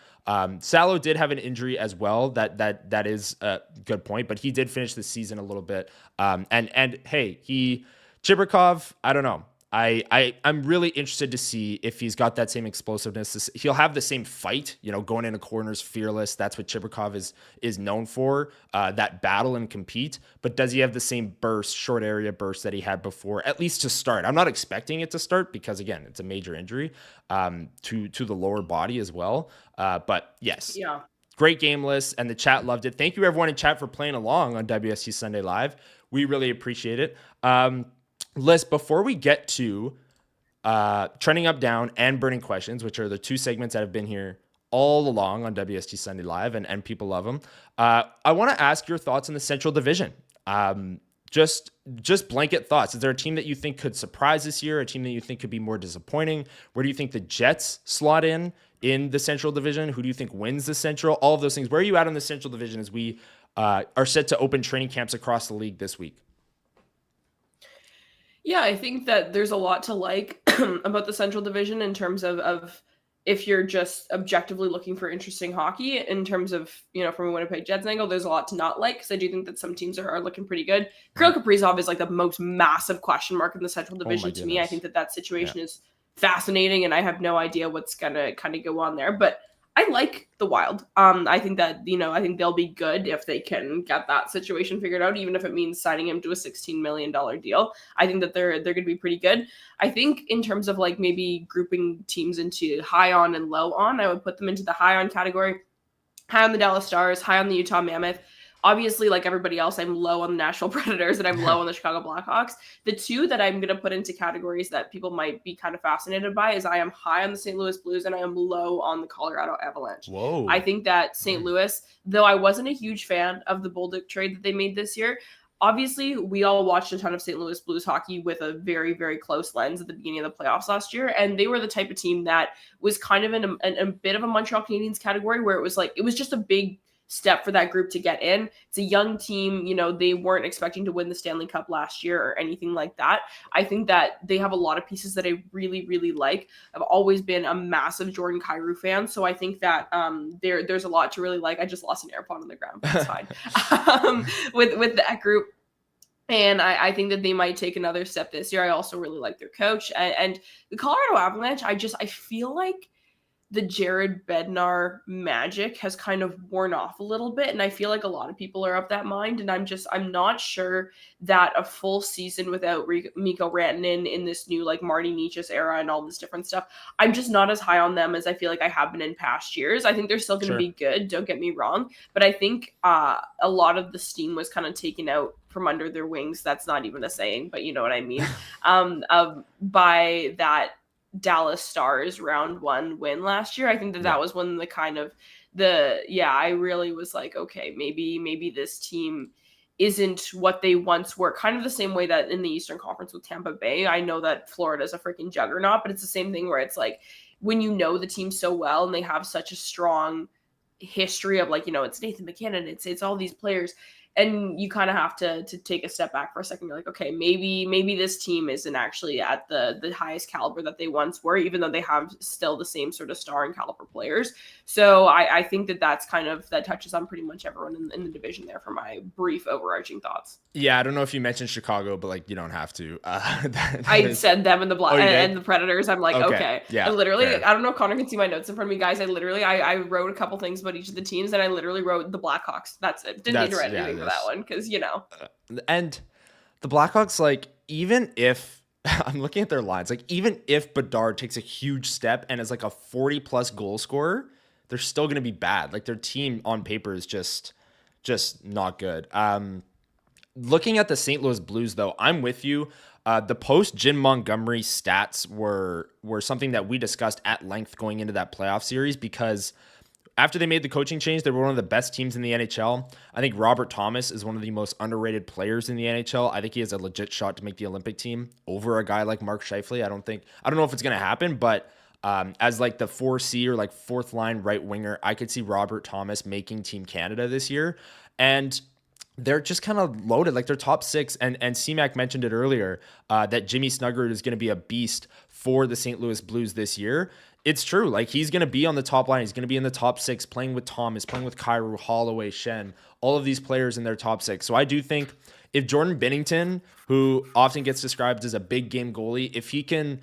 Speaker 1: Salo did have an injury as well. That is a good point. But he did finish the season a little bit. And hey, Chibrikov, I don't know. I'm really interested to see if he's got that same explosiveness. He'll have the same fight, going into corners, fearless. That's what Chibrikov is known for, that battle and compete. But does he have the same burst, short area burst that he had before, at least to start? I'm not expecting it to start because, again, it's a major injury to the lower body as well. But yes.
Speaker 2: Yeah.
Speaker 1: Great game list, and the chat loved it. Thank you, everyone in chat, for playing along on WST Sunday Live. We really appreciate it. Lyss, before we get to Trending Up Down and Burning Questions, which are the two segments that have been here all along on WST Sunday Live, and people love them, I want to ask your thoughts on the Central Division. Just blanket thoughts. Is there a team that you think could surprise this year, a team that you think could be more disappointing? Where do you think the Jets slot in the Central Division? Who do you think wins the Central? All of those things. Where are you at on the Central Division as we are set to open training camps across the league this week?
Speaker 2: Yeah, I think that there's a lot to like about the Central Division in terms of if you're just objectively looking for interesting hockey in terms of, from a Winnipeg Jets angle, there's a lot to not like, because I do think that some teams are looking pretty good. Kirill Kaprizov is like the most massive question mark in the Central Division to me. I think that situation is fascinating, and I have no idea what's going to kind of go on there. But I like the Wild. I think that, I think they'll be good if they can get that situation figured out, even if it means signing him to a $16 million deal. I think that they're going to be pretty good. I think in terms of like maybe grouping teams into high on and low on, I would put them into the high on category, high on the Dallas Stars, high on the Utah Mammoth. Obviously, like everybody else, I'm low on the Nashville Predators and I'm low on the Chicago Blackhawks. The two that I'm going to put into categories that people might be kind of fascinated by is I am high on the St. Louis Blues and I am low on the Colorado Avalanche.
Speaker 1: Whoa.
Speaker 2: I think that St. Louis, though I wasn't a huge fan of the Bolduc trade that they made this year, obviously, we all watched a ton of St. Louis Blues hockey with a very, very close lens at the beginning of the playoffs last year. And they were the type of team that was kind of in a bit of a Montreal Canadiens category, where it was like, it was just a big step for that group to get in. It's a young team. They weren't expecting to win the Stanley Cup last year or anything like that. I think that they have a lot of pieces that I really, really like. I've always been a massive Jordan Kyrou fan, so I think that there's a lot to really like. I just lost an AirPod on the ground, but it's fine. With that group. And I think that they might take another step this year. I also really like their coach. And the Colorado Avalanche, I feel like the Jared Bednar magic has kind of worn off a little bit. And I feel like a lot of people are of that mind. And I'm not sure that a full season without Mikko Rantanen in this new like Marty Necas era and all this different stuff, I'm just not as high on them as I feel like I have been in past years. I think they're still going to be good. Don't get me wrong. But I think a lot of the steam was kind of taken out from under their wings. That's not even a saying, but you know what I mean? By that Dallas Stars round 1 win last year. I think that was when I really was like, okay, maybe this team isn't what they once were. Kind of the same way that in the Eastern Conference with Tampa Bay, I know that Florida's a freaking juggernaut, but it's the same thing where it's like, when you know the team so well and they have such a strong history of like, it's Nathan McKinnon, it's all these players, and you kind of have to take a step back for a second. You're like, okay, maybe this team isn't actually at the highest caliber that they once were, even though they have still the same sort of star and caliber players. So I think that touches on pretty much everyone in the division there for my brief overarching thoughts.
Speaker 1: Yeah, I don't know if you mentioned Chicago, but like you don't have to.
Speaker 2: I said them and and the Predators. I'm like, okay.
Speaker 1: Yeah,
Speaker 2: I literally, fair. I don't know if Connor can see my notes in front of me, guys. I wrote a couple things about each of the teams, and I literally wrote the Blackhawks. That's it. Didn't need to write anything for that one, because
Speaker 1: and the Blackhawks, like, even if I'm looking at their lines, like even if Bedard takes a huge step and is like a 40+ goal scorer, they're still going to be bad. Like their team on paper is just not good. Looking at the St. Louis Blues, though, I'm with you. The post Jim Montgomery stats were something that we discussed at length going into that playoff series, because after they made the coaching change, they were one of the best teams in the NHL. I think Robert Thomas is one of the most underrated players in the NHL. I think he has a legit shot to make the Olympic team over a guy like Mark Scheifele. I don't know if it's going to happen, but as like the 4C or like fourth line right winger, I could see Robert Thomas making Team Canada this year. And they're just kind of loaded, like they're top 6. And C-Mac mentioned it earlier, that Jimmy Snuggerud is going to be a beast for the St. Louis Blues this year. It's true. Like he's going to be on the top line. He's going to be in the top 6, playing with Thomas, playing with Kyrou, Holloway, Shen, all of these players in their top 6. So I do think if Jordan Binnington, who often gets described as a big game goalie, if he can,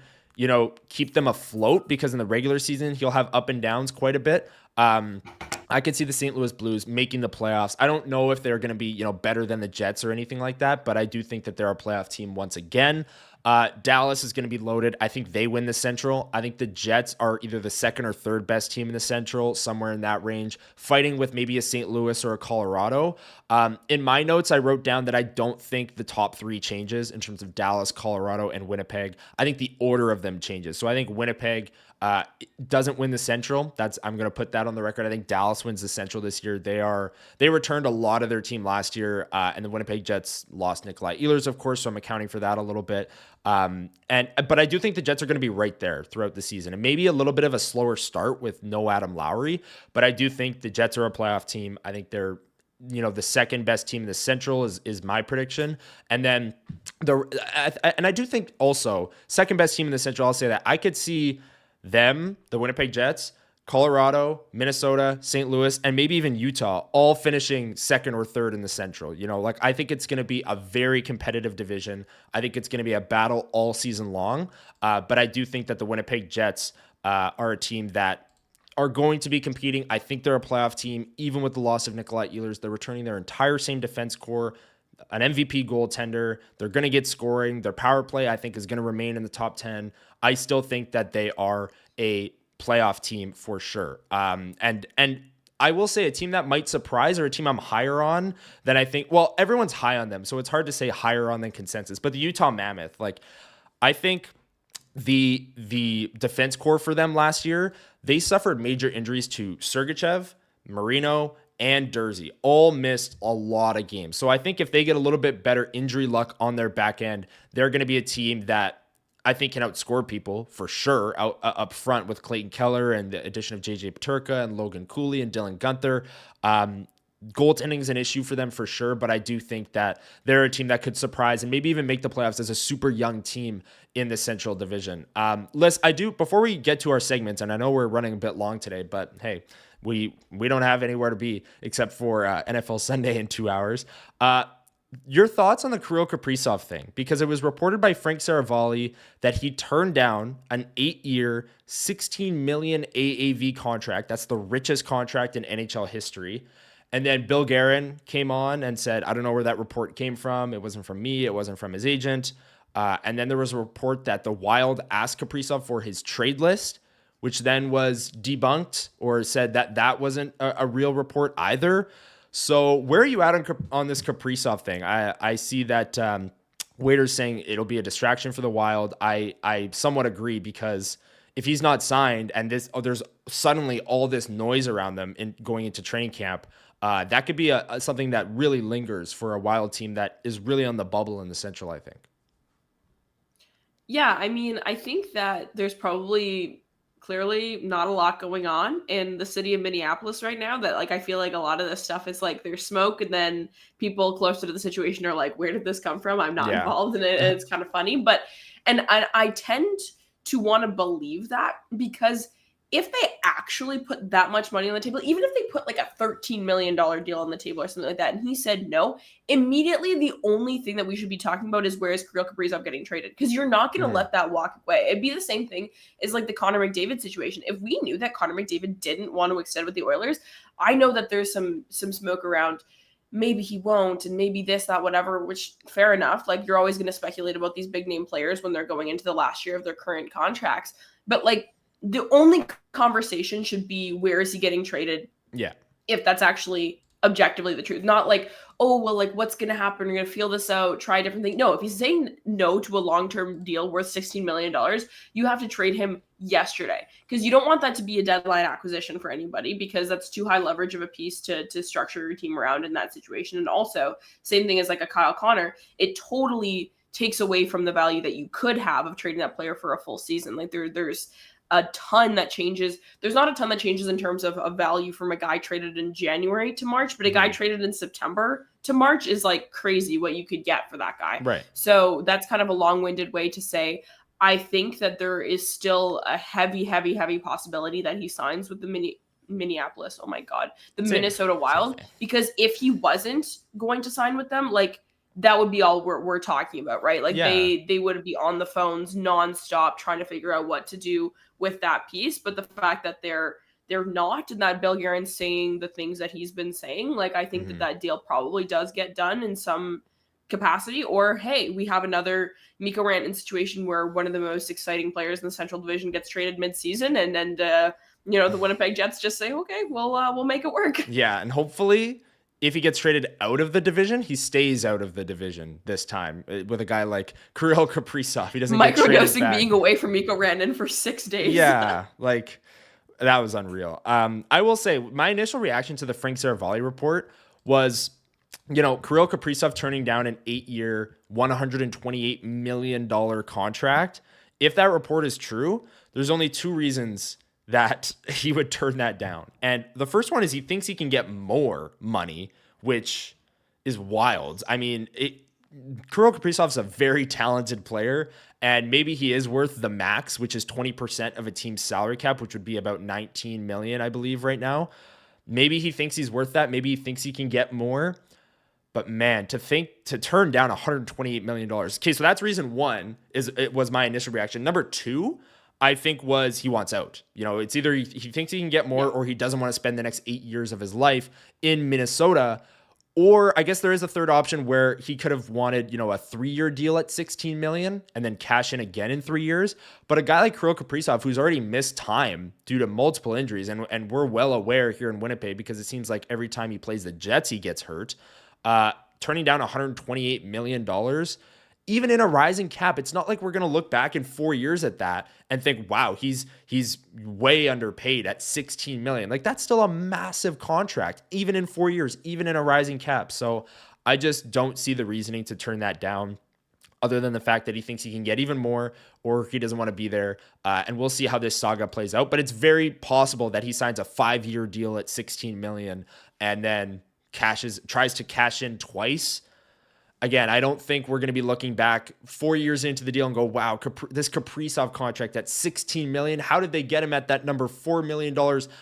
Speaker 1: keep them afloat, because in the regular season, he'll have up and downs quite a bit. I could see the St. Louis Blues making the playoffs. I don't know if they're going to be, better than the Jets or anything like that, but I do think that they're a playoff team once again. Dallas is going to be loaded. I think they win the Central. I think the Jets are either the second or third best team in the Central, somewhere in that range, fighting with maybe a St. Louis or a Colorado. In my notes, I wrote down that I don't think the top 3 changes in terms of Dallas, Colorado, and Winnipeg. I think the order of them changes. So I think Winnipeg doesn't win the Central. I'm going to put that on the record. I think Dallas wins the Central this year. They returned a lot of their team last year, and the Winnipeg Jets lost Nikolai Ehlers, of course, so I'm accounting for that a little bit. But I do think the Jets are going to be right there throughout the season, and maybe a little bit of a slower start with no Adam Lowry, but I do think the Jets are a playoff team. I think they're the second best team in the Central is my prediction. And then I do think also second best team in the Central, I'll say that I could see them, the Winnipeg Jets, Colorado, Minnesota, St. Louis, and maybe even Utah, all finishing second or third in the Central. I think it's going to be a very competitive division. I think it's going to be a battle all season long. But I do think that the Winnipeg Jets are a team that are going to be competing. I think they're a playoff team, even with the loss of Nikolai Ehlers. They're returning their entire same defense core, an MVP goaltender. They're going to get scoring. Their power play, I think, is going to remain in the top 10. I still think that they are a playoff team for sure. And I will say a team that might surprise, or a team I'm higher on than I think. Well, everyone's high on them, so it's hard to say higher on than consensus. But the Utah Mammoth, I think the defense core for them last year, they suffered major injuries to Sergachev, Marino, and Dursey. All missed a lot of games. So I think if they get a little bit better injury luck on their back end, they're going to be a team that I think can outscore people for sure up front with Clayton Keller and the addition of JJ Peterka and Logan Cooley and Dylan Gunther. Goaltending is an issue for them for sure, but I do think that they're a team that could surprise and maybe even make the playoffs as a super young team in the Central Division. Liz, before we get to our segments, and I know we're running a bit long today, but hey, we don't have anywhere to be except for NFL Sunday in 2 hours. Your thoughts on the Kirill Kaprizov thing? Because it was reported by Frank Saravalli that he turned down an 8-year, $16 million AAV contract. That's the richest contract in NHL history. And then Bill Guerin came on and said, I don't know where that report came from. It wasn't from me. It wasn't from his agent. And then there was a report that the Wild asked Kaprizov for his trade list, which then was debunked or said that that wasn't a real report either. So where are you at on this Kaprizov thing? I see that Waiter's saying it'll be a distraction for the Wild. I somewhat agree, because if he's not signed and there's suddenly all this noise around them going into training camp, that could be something that really lingers for a Wild team that is really on the bubble in the Central, I think.
Speaker 2: Yeah, I mean, I think that there's probably clearly not a lot going on in the city of Minneapolis right now, that I feel like a lot of this stuff is there's smoke, and then people closer to the situation are like, where did this come from? I'm not involved in it. And it's kind of funny, but I tend to want to believe that, because if they actually put that much money on the table, even if they put a $13 million deal on the table or something like that, and he said no, immediately the only thing that we should be talking about is, where is Kirill Kaprizov getting traded? Because you're not going to let that walk away. It'd be the same thing as the Connor McDavid situation. If we knew that Connor McDavid didn't want to extend with the Oilers, I know that there's some smoke around, maybe he won't, and maybe this, that, whatever, which fair enough. You're always going to speculate about these big name players when they're going into the last year of their current contracts. But the only conversation should be, where is he getting traded? Yeah. If that's actually objectively the truth. Not what's going to happen? We're going to feel this out, try a different thing. No, if he's saying no to a long-term deal worth $16 million, you have to trade him yesterday, because you don't want that to be a deadline acquisition for anybody, because that's too high leverage of a piece to structure your team around in that situation. And also, same thing as a Kyle Connor, it totally takes away from the value that you could have of trading that player for a full season. There's a ton that changes. There's not a ton that changes in terms of value from a guy traded in January to March, but a guy traded in September to March is crazy what you could get for that guy. Right. So that's kind of a long-winded way to say, I think that there is still a heavy, heavy, heavy possibility that he signs with the Minneapolis. Oh my God. The Minnesota Wild. Because if he wasn't going to sign with them, that would be all we're talking about, right? They would be on the phones nonstop trying to figure out what to do with that piece. But the fact that they're not, and that Bill Guerin's saying the things that he's been saying, I think that deal probably does get done in some capacity. Or, hey, we have another Mikko Rantanen situation where one of the most exciting players in the Central Division gets traded mid-season, and the Winnipeg Jets just say, okay, we'll make it work. Yeah, and hopefully, if he gets traded out of the division, he stays out of the division this time with a guy like Kirill Kaprizov. He doesn't get traded back. Being away from Mikko Rantanen for 6 days. Yeah, that was unreal. I will say my initial reaction to the Frank Saravalli report was, Kirill Kaprizov turning down an 8-year, $128 million contract. If that report is true, there's only 2 reasons that he would turn that down. And the first one is he thinks he can get more money, which is wild. I mean, Kirill Kaprizov's a very talented player,
Speaker 1: And maybe he is worth the max, which is 20% of a team's salary cap, which would be about 19 million, I believe, right now. Maybe he thinks he's worth that. Maybe he thinks he can get more. But man, to turn down $128 million. Okay, so that's reason one, it was my initial reaction. Number two, I think was he wants out. It's either he thinks he can get more or he doesn't want to spend the next 8 years of his life in Minnesota. Or I guess there is a third option where he could have wanted, a 3-year deal at $16 million and then cash in again in 3 years. But a guy like Kirill Kaprizov, who's already missed time due to multiple injuries, and we're well aware here in Winnipeg because it seems like every time he plays the Jets, he gets hurt. Turning down $128 million, even in a rising cap, it's not like we're going to look back in 4 years at that and think, wow, he's way underpaid at $16 million. Like, that's still a massive contract, even in 4 years, even in a rising cap. So I just don't see the reasoning to turn that down, other than the fact that he thinks he can get even more or he doesn't want to be there. And we'll see how this saga plays out. But it's very possible that he signs a 5-year deal at $16 million and then tries to cash in twice. Again, I don't think we're going to be looking back 4 years into the deal and go, wow, this Kaprizov contract at $16 million, how did they get him at that number, $4 million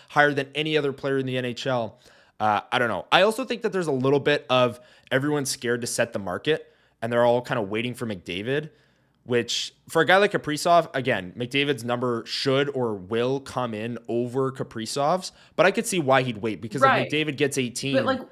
Speaker 1: higher than any other player in the NHL? I don't know. I also think that there's a little bit of everyone's scared to set the market, and they're all kind of waiting for McDavid, which for a guy like Kaprizov, again, McDavid's number should or will come in over Kaprizov's, but I could see why he'd wait, because if McDavid gets 18...
Speaker 2: But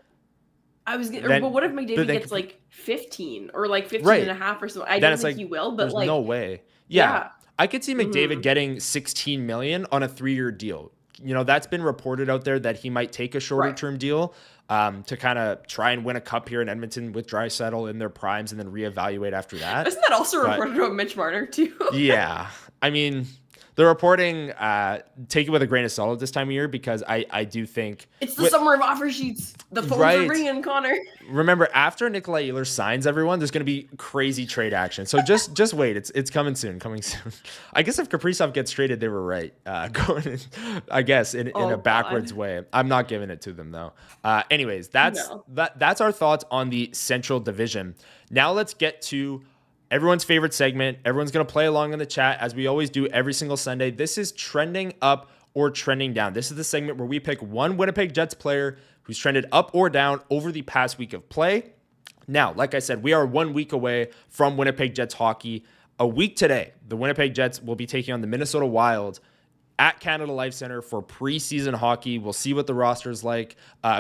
Speaker 2: but what if McDavid gets 15 or 15 and a half or something? I don't think he will, but
Speaker 1: there's no way. Yeah. I could see McDavid getting $16 million on a 3-year deal. That's been reported out there that he might take a shorter term deal to kind of try and win a cup here in Edmonton with Draisaitl in their primes and then reevaluate after that.
Speaker 2: Isn't that also reported about Mitch Marner too?
Speaker 1: Yeah. I mean, the reporting, take it with a grain of salt at this time of year, because I do think...
Speaker 2: It's the summer of offer sheets. The phones are ringing, Connor.
Speaker 1: Remember, after Nikolai Ehlers signs everyone, there's going to be crazy trade action. So just wait. It's coming soon. I guess if Kaprizov gets traded, they were right. Going in, I guess, in a backwards way. I'm not giving it to them, though. Anyways, that's our thoughts on the Central Division. Now let's get to... everyone's favorite segment. Everyone's going to play along in the chat, as we always do every single Sunday. This is Trending Up or Trending Down. This is the segment where we pick one Winnipeg Jets player who's trended up or down over the past week of play. Now, like I said, we are 1 week away from Winnipeg Jets hockey. A week today, the Winnipeg Jets will be taking on the Minnesota Wild at Canada Life Center for preseason hockey. We'll see what the roster is like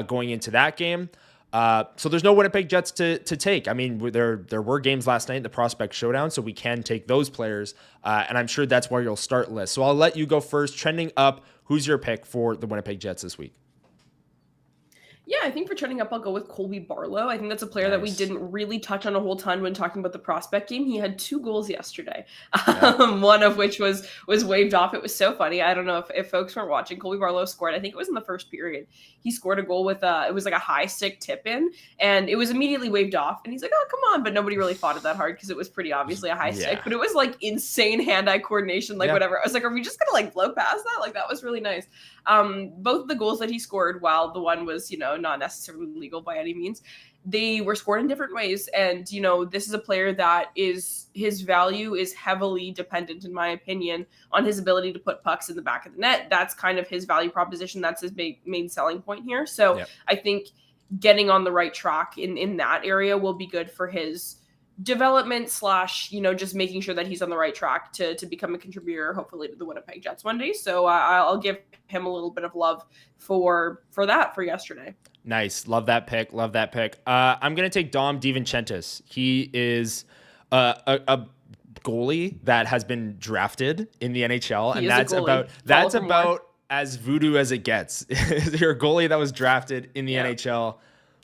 Speaker 1: going into that game. So there's no Winnipeg Jets to take. I mean, there were games last night in the Prospect Showdown, so we can take those players, and I'm sure that's where you'll start, Lyss. So I'll let you go first. Trending up, who's your pick for the Winnipeg Jets this week?
Speaker 2: Yeah, I think for trending up, I'll go with Colby Barlow. I think that's a player that we didn't really touch on a whole ton when talking about the prospect game. He had 2 goals yesterday, one of which was waved off. It was so funny. I don't know if folks weren't watching. Colby Barlow scored, I think it was in the first period. He scored a goal with it was like a high stick tip in, and it was immediately waved off. And he's like, oh, come on. But nobody really fought it that hard because it was pretty obviously a high stick. But it was like insane hand-eye coordination, whatever. I was like, are we just going to blow past that? That was really nice. Both of the goals that he scored, while the one was, not necessarily legal by any means, they were scored in different ways. And, this is a player that his value is heavily dependent, in my opinion, on his ability to put pucks in the back of the net. That's kind of his value proposition. That's his main selling point here. So I think getting on the right track in that area will be good for his development / just making sure that he's on the right track to become a contributor, hopefully, to the Winnipeg Jets one day. So I'll give him a little bit of love for yesterday.
Speaker 1: Nice. Love that pick. I'm going to take Dom DiVincentis. He is a goalie that has been drafted in the NHL, and that's about as voodoo as it gets. You're a goalie that was drafted in the NHL.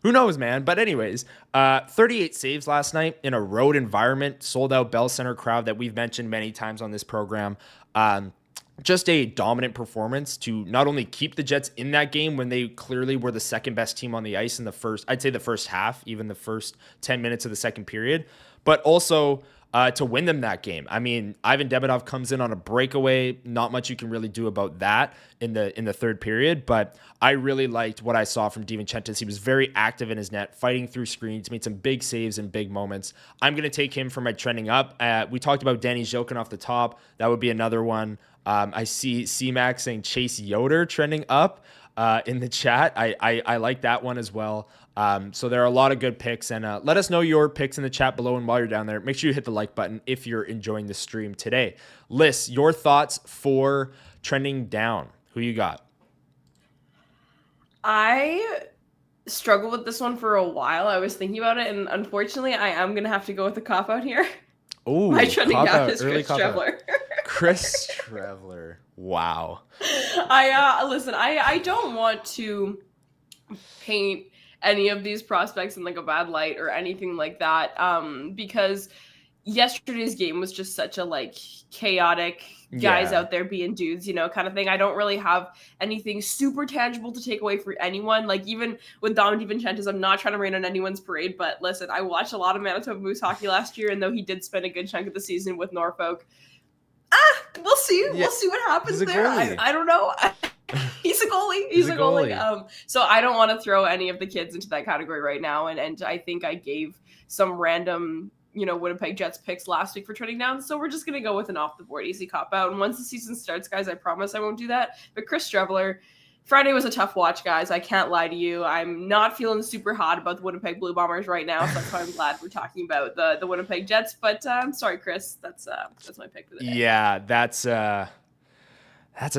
Speaker 1: Who knows, man? But anyways, 38 saves last night in a road environment, sold out Bell Center crowd that we've mentioned many times on this program. Just a dominant performance to not only keep the Jets in that game when they clearly were the second best team on the ice in the first half, even the first 10 minutes of the second period, but also to win them that game. I mean, Ivan Demidov comes in on a breakaway. Not much you can really do about that in the third period, but I really liked what I saw from DiVincentis. He was very active in his net, fighting through screens, made some big saves and big moments. I'm going to take him for my trending up. We talked about Danny Zhilkin off the top. That would be another one. I see C-Mac saying Chase Yoder trending up in the chat. I like that one as well. So there are a lot of good picks, and let us know your picks in the chat below. And while you're down there, make sure you hit the like button if you're enjoying the stream today. Lyss, your thoughts for trending down? Who you got?
Speaker 2: I struggled with this one for a while. I was thinking about it, and unfortunately, I am going to have to go with the cop-out here.
Speaker 1: Oh,
Speaker 2: my trending down is Chris Trevler.
Speaker 1: Chris Trevler. Wow.
Speaker 2: Listen, I don't want to paint any of these prospects in like a bad light or anything like that, because yesterday's game was just such a like chaotic guys out there being dudes, kind of thing. I don't really have anything super tangible to take away for anyone. Like even with Dom DiVincentis, I'm not trying to rain on anyone's parade, but listen, I watched a lot of Manitoba Moose hockey last year, and though he did spend a good chunk of the season with Norfolk, we'll see. Yeah. We'll see what happens there. I don't know. He's a goalie. He's a goalie. So I don't want to throw any of the kids into that category right now. And I think I gave some random, Winnipeg Jets picks last week for trending down. So we're just going to go with an off the board easy cop out. And once the season starts, guys, I promise I won't do that. But Chris Trevler, Friday was a tough watch, guys. I can't lie to you. I'm not feeling super hot about the Winnipeg Blue Bombers right now. So that's why I'm glad we're talking about the Winnipeg Jets. But I'm sorry, Chris. That's my pick for the day.
Speaker 1: Yeah, that's a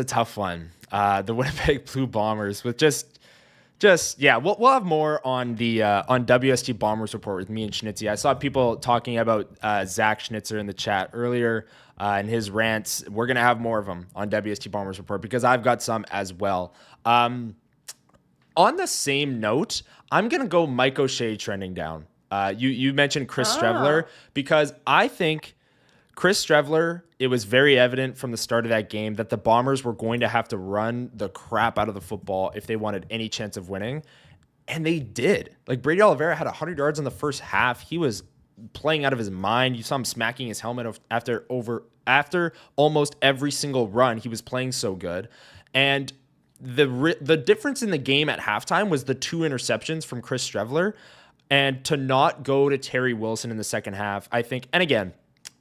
Speaker 1: tough one. The Winnipeg Blue Bombers with we'll have more on the on WST Bombers report with me and Schnitzy. I saw people talking about Zach Schnitzer in the chat earlier and his rants. We're gonna have more of them on WST Bombers report because I've got some as well. On the same note, I'm gonna go Mike O'Shea trending down. You mentioned Chris Trevler because I think Chris Trevler, it was very evident from the start of that game that the Bombers were going to have to run the crap out of the football if they wanted any chance of winning. And they did. Like Brady Oliveira had 100 yards in the first half. He was playing out of his mind. You saw him smacking his helmet after almost every single run. He was playing so good. And the difference in the game at halftime was the 2 interceptions from Chris Trevler. And to not go to Terry Wilson in the second half, I think, and again,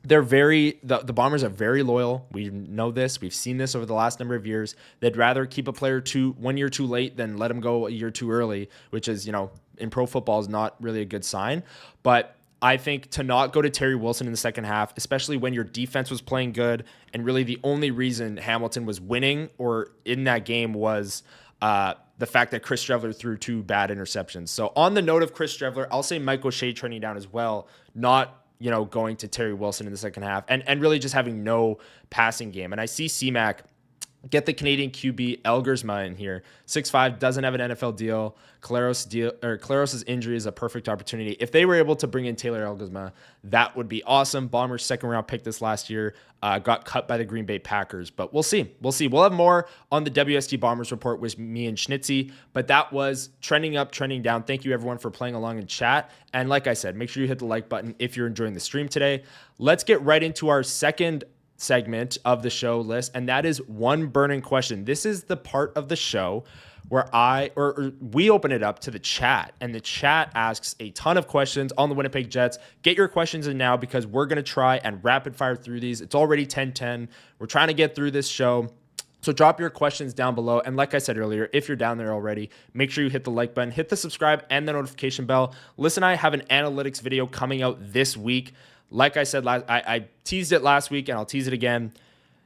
Speaker 1: the Bombers are very loyal. We know this. We've seen this over the last number of years. They'd rather keep a player 1 year too late than let him go a year too early, which is, in pro football is not really a good sign. But I think to not go to Terry Wilson in the second half, especially when your defense was playing good, and really the only reason Hamilton was winning or in that game was the fact that Chris Trevler threw 2 bad interceptions. So on the note of Chris Trevler, I'll say Mike O'Shea trending down as well, not going to Terry Wilson in the second half and really just having no passing game. And I see C-Mac get the Canadian QB Elgersma in here. 6'5", doesn't have an NFL deal. Claros' injury is a perfect opportunity. If they were able to bring in Taylor Elgersma, that would be awesome. Bombers' second round pick this last year got cut by the Green Bay Packers, but we'll see. We'll have more on the WST Bombers report with me and Schnitzy, but that was trending up, trending down. Thank you everyone for playing along in chat. And like I said, make sure you hit the like button if you're enjoying the stream today. Let's get right into our second segment of the show list, and that is one burning question. This is the part of the show where we open it up to the chat, and the chat asks a ton of questions on the Winnipeg Jets. Get your questions in now because we're going to try and rapid fire through these. It's already 10:10. We're trying to get through this show. So drop your questions down below. And like I said earlier, if you're down there already, make sure you hit the like button, hit the subscribe and the notification bell. Lyss and I have an analytics video coming out this week. Like I said, I teased it last week and I'll tease it again.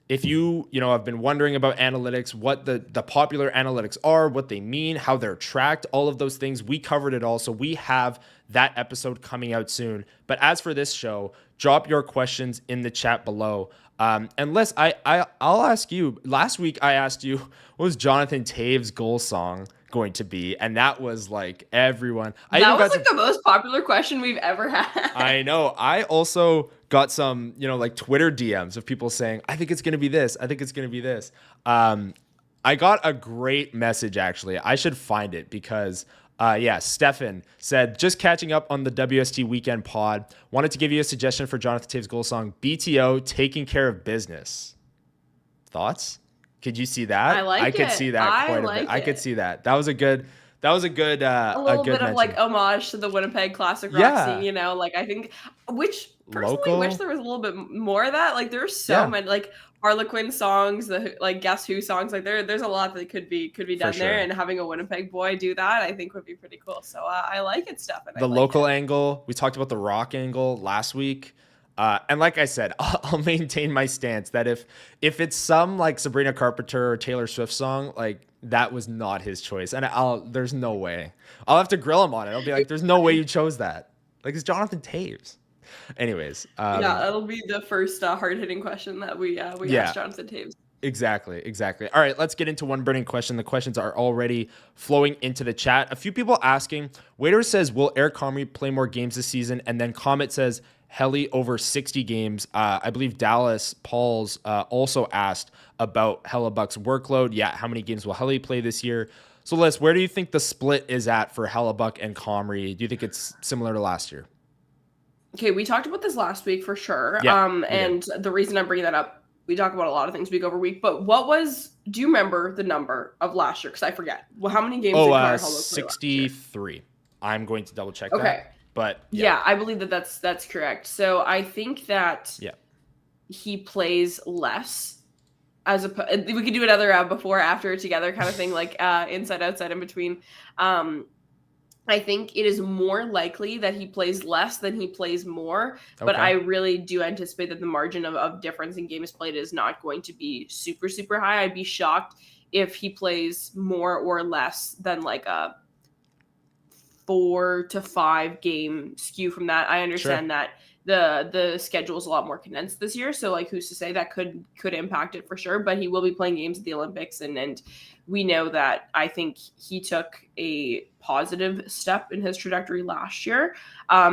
Speaker 1: If you have been wondering about analytics, what the popular analytics are, what they mean, how they're tracked, all of those things, we covered it all. So we have that episode coming out soon. But as for this show, drop your questions in the chat below. And Lyss, I'll ask you. Last week I asked you, what was Jonathan Taves' goal song going to be? And that was like everyone.
Speaker 2: That was like the most popular question we've ever had.
Speaker 1: I know. I also got some, like Twitter DMs of people saying, I think it's going to be this. I think it's going to be this. I got a great message, actually. I should find it because Yeah, Stefan said, just catching up on the WST weekend pod. Wanted to give you a suggestion for Jonathan Taves' goal song, BTO, Taking Care of Business. Thoughts? Could you see
Speaker 2: I
Speaker 1: that? I
Speaker 2: like
Speaker 1: could
Speaker 2: it.
Speaker 1: see that
Speaker 2: I
Speaker 1: quite a bit.
Speaker 2: like
Speaker 1: I could
Speaker 2: it.
Speaker 1: see that.
Speaker 2: A little bit of like
Speaker 1: mention.
Speaker 2: homage to the Winnipeg classic rock scene,
Speaker 1: Yeah.
Speaker 2: like I think, which personally wish
Speaker 1: Local.
Speaker 2: there was a little bit more of that. Like there's so
Speaker 1: Yeah,
Speaker 2: many like Harlequin songs, the like Guess Who songs, like there's a lot that could be
Speaker 1: for
Speaker 2: done there,
Speaker 1: sure.
Speaker 2: and having a Winnipeg boy do that, I think would be pretty cool. So I like it, stuff, and I
Speaker 1: The
Speaker 2: like
Speaker 1: local
Speaker 2: it.
Speaker 1: angle. We talked about the rock angle last week. And like I said, I'll maintain my stance that if it's some like Sabrina Carpenter or Taylor Swift song, like that was not his choice. And there's no way. I'll have to grill him on it. I'll be like, there's no way you chose that. Like it's Jonathan Taves. Anyways.
Speaker 2: Yeah, that'll be the first hard hitting question that we asked Jonathan Taves.
Speaker 1: Exactly. All right, let's get into one burning question. The questions are already flowing into the chat. A few people asking. Waiter says, will Eric Comrie play more games this season? And then Comet says, Helly over 60 games. I believe Dallas Pauls also asked about Hellebuyck's workload. Yeah, how many games will Helly play this year? So, Liz, where do you think the split is at for Hellebuyck and Comrie? Do you think it's similar to last year?
Speaker 2: Okay, we talked about this last week for sure.
Speaker 1: Yeah,
Speaker 2: and the reason I'm bringing that up, we talk about a lot of things week over week, but do you remember the number of last year? Because I forget. Well, how many games did Connor Hellebuyck play
Speaker 1: 63. I'm going to double check
Speaker 2: that. Okay.
Speaker 1: But
Speaker 2: yeah, I believe that's correct. So I think that he plays less we could do another before, after, together kind of thing, like inside, outside, in between. I think it is more likely that he plays less than he plays more, but I really do anticipate that the margin of difference in games played is not going to be super, super high. I'd be shocked if he plays more or less than like a 4 to 5 game skew from that. I understand that the schedule is a lot more condensed this year, so like who's to say that could impact it for sure, but he will be playing games at the Olympics, and we know that I think he took a positive step in his trajectory last year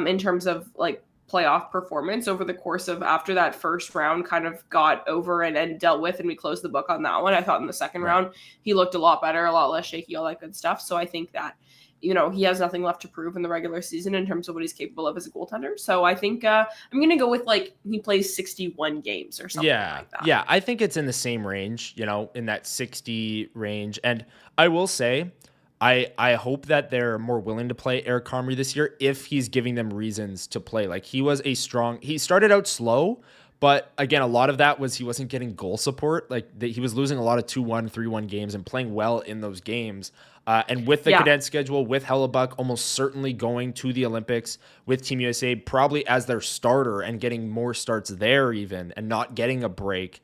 Speaker 2: in terms of like playoff performance over the course of after that first round kind of got over and dealt with, and we closed the book on that one. I thought in the second round he looked a lot better, a lot less shaky, all that good stuff. So I think that he has nothing left to prove in the regular season in terms of what he's capable of as a goaltender. So I think I'm going to go with like he plays 61 games or something like that.
Speaker 1: Yeah, I think it's in the same range, in that 60 range. And I will say, I hope that they're more willing to play Eric Comrie this year if he's giving them reasons to play. Like he started out slow, but again, a lot of that was he wasn't getting goal support. Like he was losing a lot of 2-1, 3-1 games and playing well in those games. And with the condensed schedule, with Hellebuyck almost certainly going to the Olympics, with Team USA probably as their starter and getting more starts there even and not getting a break,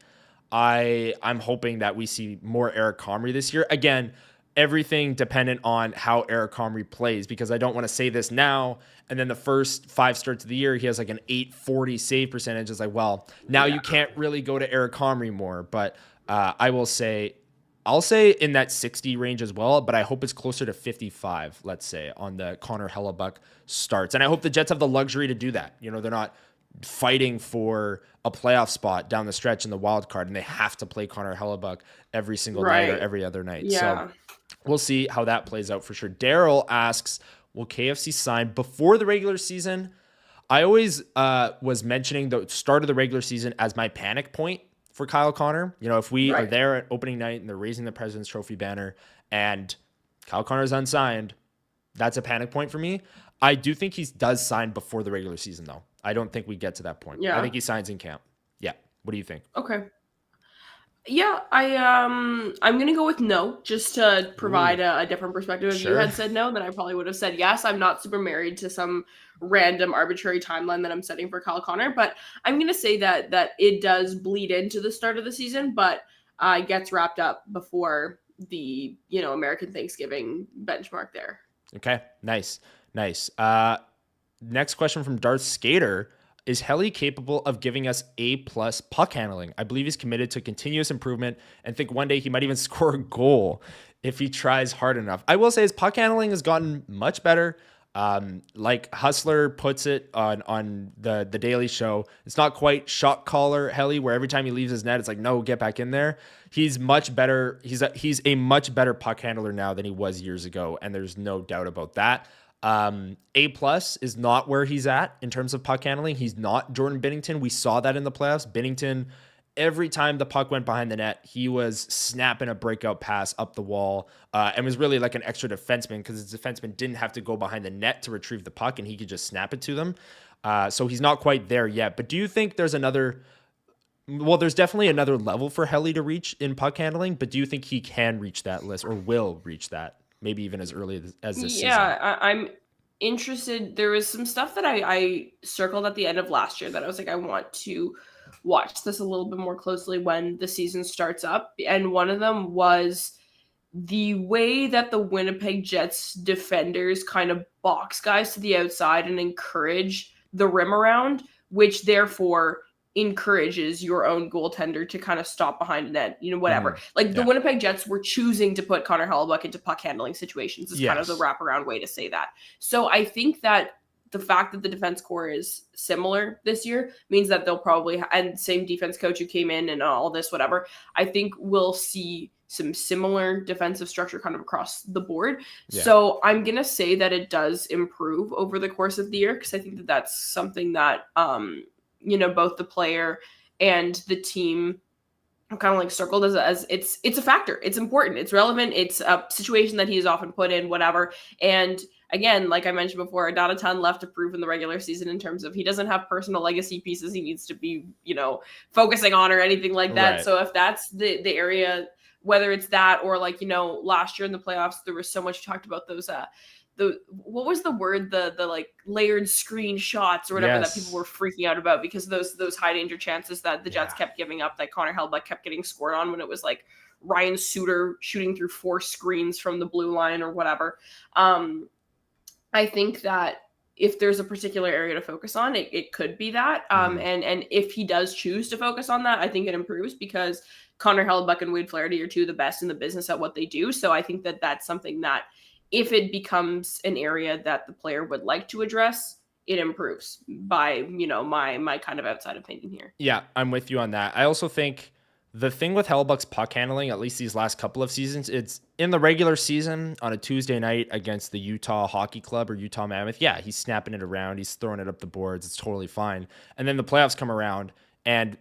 Speaker 1: I'm hoping that we see more Eric Comrie this year. Again, everything dependent on how Eric Comrie plays, because I don't want to say this now and then the first 5 starts of the year he has like an 840 save percentage. It's like, well, now you can't really go to Eric Comrie more. But I'll say in that 60 range as well, but I hope it's closer to 55, let's say, on the Connor Hellebuyck starts. And I hope the Jets have the luxury to do that. They're not fighting for a playoff spot down the stretch in the wild card, and they have to play Connor Hellebuyck every single night or every other night.
Speaker 2: Yeah.
Speaker 1: So we'll see how that plays out for sure. Daryl asks, will KFC sign before the regular season? I always was mentioning the start of the regular season as my panic point for Kyle Connor. If we are there at opening night and they're raising the President's Trophy banner and Kyle Connor's unsigned, that's a panic point for me. I do think he does sign before the regular season, though. I don't think we get to that point. I think he signs in camp. Yeah. What do you think?
Speaker 2: Okay. Yeah, I'm gonna go with no, just to provide a different perspective. If you had said no, then I probably would have said yes. I'm not super married to some random arbitrary timeline that I'm setting for Kyle Connor, but I'm gonna say that it does bleed into the start of the season, but gets wrapped up before the American Thanksgiving benchmark there.
Speaker 1: Okay, nice. Next question from Darth Skater. Is Helly capable of giving us A+ puck handling? I believe he's committed to continuous improvement and think one day he might even score a goal if he tries hard enough. I will say his puck handling has gotten much better. Like Hustler puts it on the Daily Show, it's not quite shot caller Helly, where every time he leaves his net, it's like, no, get back in there. He's much better. He's a much better puck handler now than he was years ago, and there's no doubt about that. A plus is not where he's at in terms of puck handling. He's not Jordan Binnington. We saw that in the playoffs. Binnington, every time the puck went behind the net, he was snapping a breakout pass up the wall, and was really like an extra defenseman, because his defenseman didn't have to go behind the net to retrieve the puck, and he could just snap it to them. So he's not quite there yet. But do you think there's there's definitely another level for Helly to reach in puck handling, but do you think he can reach that list, or will reach that, maybe even as early as this season?
Speaker 2: Yeah, I'm interested. There was some stuff that I circled at the end of last year that I was like, I want to watch this a little bit more closely when the season starts up. And one of them was the way that the Winnipeg Jets defenders kind of box guys to the outside and encourage the rim around, which therefore encourages your own goaltender to kind of stop behind the net, whatever. Like the Winnipeg Jets were choosing to put Connor Hellebuyck into puck handling situations is kind of the wraparound way to say that. So I think that the fact that the defense core is similar this year means that they'll probably, and same defense coach who came in and all this, whatever, I think we'll see some similar defensive structure kind of across the board. Yeah. So I'm going to say that it does improve over the course of the year, because I think that that's something that, both the player and the team kind of like circled as it's a factor. It's important. It's relevant. It's a situation that he is often put in, whatever. And again, like I mentioned before, not a ton left to prove in the regular season in terms of he doesn't have personal legacy pieces he needs to be, focusing on or anything like that. Right. So if that's the area, whether it's that or like, last year in the playoffs, there was so much talked about those, what was the word? The like layered screen shots or whatever that people were freaking out about because of those high danger chances that the Jets kept giving up, that Connor Hellebuyck kept getting scored on, when it was like Ryan Suter shooting through 4 screens from the blue line or whatever. I think that if there's a particular area to focus on, it could be that. And if he does choose to focus on that, I think it improves, because Connor Hellebuyck and Wade Flaherty are two of the best in the business at what they do. So I think that that's something that, if it becomes an area that the player would like to address, it improves by, my kind of outside opinion here.
Speaker 1: Yeah, I'm with you on that. I also think the thing with Hellebuyck's puck handling, at least these last couple of seasons, it's in the regular season on a Tuesday night against the Utah Hockey Club or Utah Mammoth. Yeah, he's snapping it around. He's throwing it up the boards. It's totally fine. And then the playoffs come around and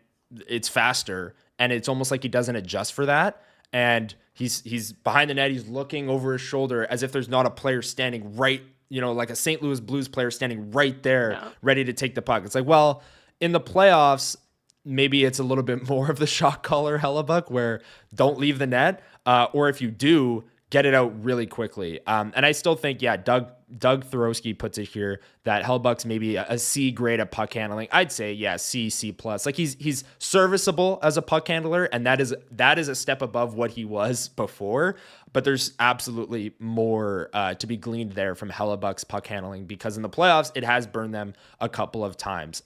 Speaker 1: it's faster, and it's almost like he doesn't adjust for that. And he's behind the net. He's looking over his shoulder as if there's not a player standing right, like a St. Louis Blues player standing right there, ready to take the puck. It's like, well, in the playoffs, maybe it's a little bit more of the shot caller Hellebuyck, where don't leave the net, or if you do, get it out really quickly. And I still think, Doug Thorowski puts it here that Hellebuyck's maybe a C grade at puck handling. I'd say, C plus. Like he's serviceable as a puck handler, and that is a step above what he was before. But there's absolutely more to be gleaned there from Hellebuyck's puck handling, because in the playoffs, it has burned them a couple of times.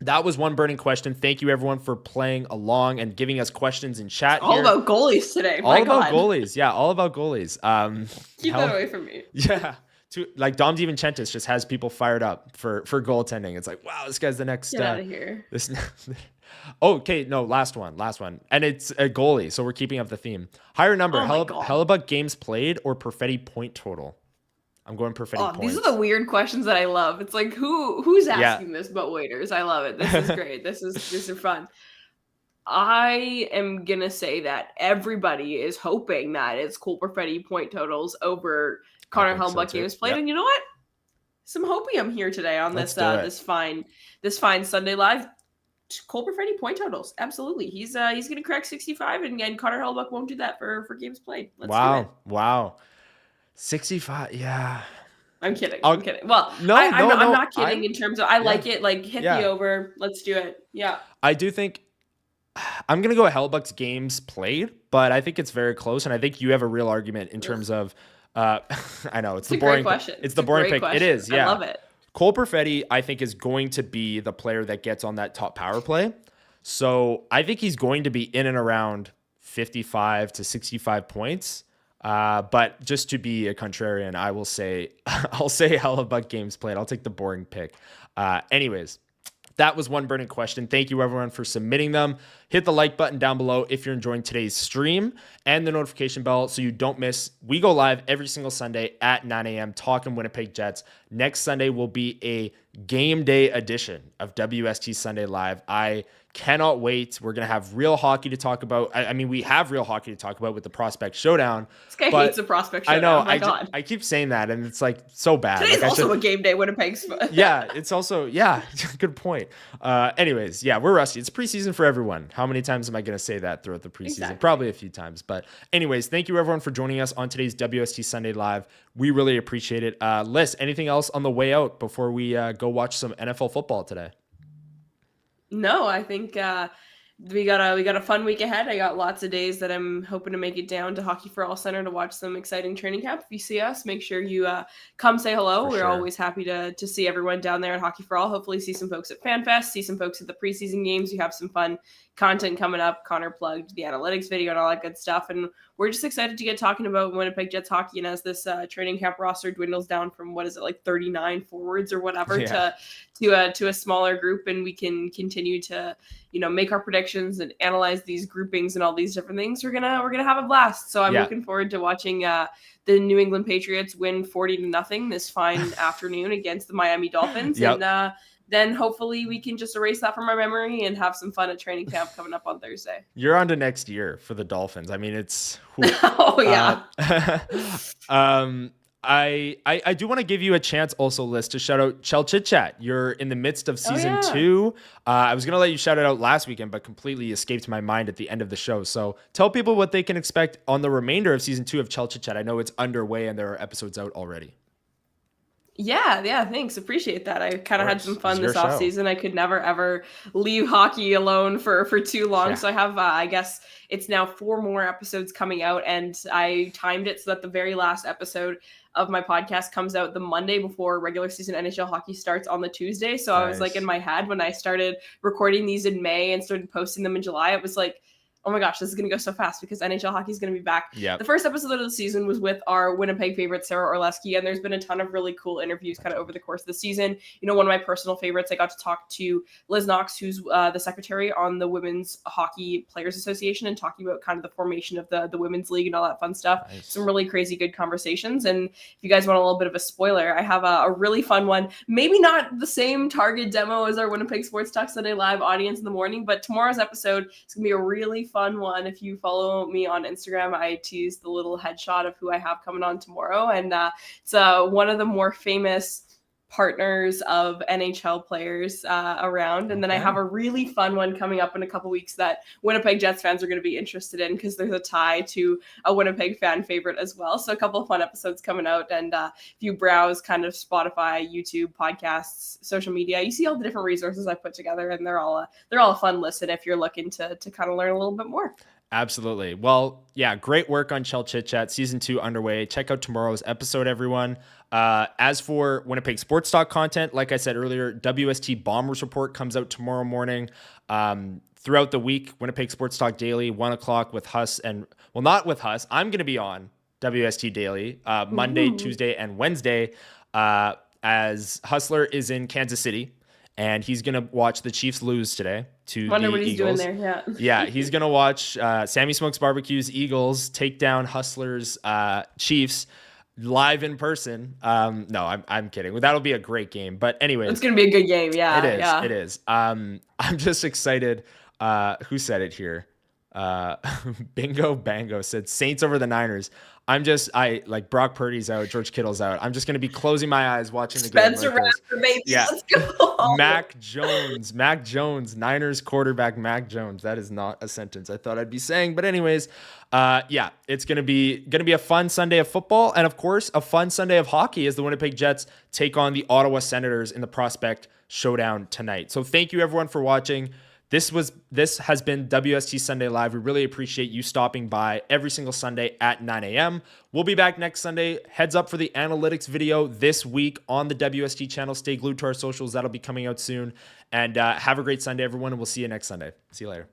Speaker 1: That was one burning question. Thank you, everyone, for playing along and giving us questions in chat.
Speaker 2: All about goalies today.
Speaker 1: All about goalies. Yeah, all about goalies.
Speaker 2: Keep that away from me.
Speaker 1: Yeah. Like Dom DiVincentis just has people fired up for goaltending. It's like, wow, this guy's the next.
Speaker 2: Get out of here.
Speaker 1: Okay, no, last one. And it's a goalie, so we're keeping up the theme. Higher number, Hellebuyck games played or Perfetti point total? I'm going Perfetti points.
Speaker 2: These are the weird questions that I love. It's like, who's asking this but waiters? I love it. This is great. This is fun. I am going to say that everybody is hoping that it's Cole Perfetti point totals over Connor Hellebuyck games played. Yep. And you know what? Some hopium here today on this fine Sunday Live. Cole Perfetti point totals. Absolutely. He's going to crack 65, and Connor Hellebuyck won't do that for games played. Let's do it.
Speaker 1: Wow. 65, yeah.
Speaker 2: I'm kidding. I'm kidding. Well, I'm not kidding in terms of like it. Like, hit the over. Let's do it. Yeah.
Speaker 1: I do think I'm going to go with Hellebuyck's games played, but I think it's very close, and I think you have a real argument in terms of I know it's the boring question. It's the boring pick. Question. It is. Yeah.
Speaker 2: I love it.
Speaker 1: Cole Perfetti, I think, is going to be the player that gets on that top power play. So I think he's going to be in and around 55 to 65 points. But just to be a contrarian, I'll say Hellebuyck games played. I'll take the boring pick. Anyways, that was one burning question. Thank you everyone for submitting them. Hit the like button down below if you're enjoying today's stream and the notification bell so you don't miss. We go live every single Sunday at 9 a.m. talking Winnipeg Jets. Next Sunday will be a game day edition of WST Sunday Live. I cannot wait. We're going to have real hockey to talk about. I mean, we have real hockey to talk about with the Prospect Showdown.
Speaker 2: This guy hates the Prospect Showdown.
Speaker 1: I know.
Speaker 2: Oh my God.
Speaker 1: I keep saying that, and it's like so bad.
Speaker 2: Today's also a game day Winnipeg's.
Speaker 1: Yeah, it's also, good point. Anyways, we're rusty. It's preseason for everyone. How many times am I going to say that throughout the preseason? Exactly. Probably a few times. But anyways, thank you everyone for joining us on today's WST Sunday Live. We really appreciate it. Lyss, anything else on the way out before we go watch some NFL football today?
Speaker 2: No, I think we got a fun week ahead. I got lots of days that I'm hoping to make it down to Hockey for All Center to watch some exciting training camp. If you see us, make sure you come say hello. We're always happy to see everyone down there at Hockey for All. Hopefully see some folks at FanFest, see some folks at the preseason games. You have some fun content coming up. Connor plugged the analytics video and all that good stuff. And we're just excited to get talking about Winnipeg Jets hockey. And as this training camp roster dwindles down from, 39 forwards or whatever to a smaller group, and we can continue to, make our predictions and analyze these groupings and all these different things, we're gonna have a blast. So I'm looking forward to watching the New England Patriots win 40-0 this fine afternoon against the Miami Dolphins. Yep. And then hopefully we can just erase that from our memory and have some fun at training camp coming up on Thursday.
Speaker 1: You're on to next year for the Dolphins. I mean, it's...
Speaker 2: Oh, yeah.
Speaker 1: I do want to give you a chance also, Lyss, to shout out Chell Chitchat. You're in the midst of season 2. I was going to let you shout it out last weekend, but completely escaped my mind at the end of the show. So tell people what they can expect on the remainder of season 2 of Chell Chitchat. I know it's underway and there are episodes out already.
Speaker 2: Yeah, thanks. Appreciate that. I kind of had some fun this off season. I could never, ever leave hockey alone for too long. Yeah. So I have, I guess it's now 4 more episodes coming out, and I timed it so that the very last episode of my podcast comes out the Monday before regular season NHL hockey starts on the Tuesday. So nice. I was like in my head when I started recording these in May and started posting them in July, it was like, oh my gosh, this is going to go so fast because NHL hockey is going to be back. Yep. The first episode of the season was with our Winnipeg favorite, Sarah Orlesky, and there's been a ton of really cool interviews kind of over the course of the season. One of my personal favorites, I got to talk to Liz Knox, who's the secretary on the Women's Hockey Players Association, and talking about kind of the formation of the Women's League and all that fun stuff. Nice. Some really crazy good conversations. And if you guys want a little bit of a spoiler, I have a really fun one. Maybe not the same target demo as our Winnipeg Sports Talk Sunday Live audience in the morning, but tomorrow's episode is going to be a really fun one. If you follow me on Instagram, I tease the little headshot of who I have coming on tomorrow. And it's one of the more famous partners of NHL players around. And then I have a really fun one coming up in a couple weeks that Winnipeg Jets fans are going to be interested in, because there's a tie to a Winnipeg fan favorite as well. So a couple of fun episodes coming out. And if you browse kind of Spotify, YouTube, podcasts, social media, you see all the different resources I put together, and they're all a fun listen if you're looking to kind of learn a little bit more.
Speaker 1: Absolutely. Well, yeah, great work on Chell Chitchat. Season 2 underway. Check out tomorrow's episode, everyone. As for Winnipeg Sports Talk content, like I said earlier, WST Bombers Report comes out tomorrow morning. Throughout the week, Winnipeg Sports Talk Daily, 1 o'clock with Huss and, well, not with Huss. I'm going to be on WST Daily Monday, Tuesday, and Wednesday as Hustler is in Kansas City. And he's going to watch the Chiefs lose today to the Eagles. Wonder what he's doing there, yeah, he's going to watch Sammy Smokes Barbecue's Eagles take down Hustlers Chiefs live in person. No, I'm kidding. That'll be a great game. But anyways.
Speaker 2: It's going to be a good game, yeah.
Speaker 1: It is. I'm just excited. Who said it here? Bingo Bango said Saints over the Niners. Brock Purdy's out, George Kittle's out. I'm just going to be closing my eyes watching the game.
Speaker 2: Spencer Rattler, baby. Yeah. Let's go.
Speaker 1: Mac Jones, Niners quarterback Mac Jones. That is not a sentence I thought I'd be saying. But anyways, it's going to be a fun Sunday of football. And of course, a fun Sunday of hockey as the Winnipeg Jets take on the Ottawa Senators in the Prospect Showdown tonight. So thank you everyone for watching. This has been WST Sunday Live. We really appreciate you stopping by every single Sunday at 9 a.m. We'll be back next Sunday. Heads up for the analytics video this week on the WST channel. Stay glued to our socials. That'll be coming out soon. And have a great Sunday, everyone, and we'll see you next Sunday. See you later.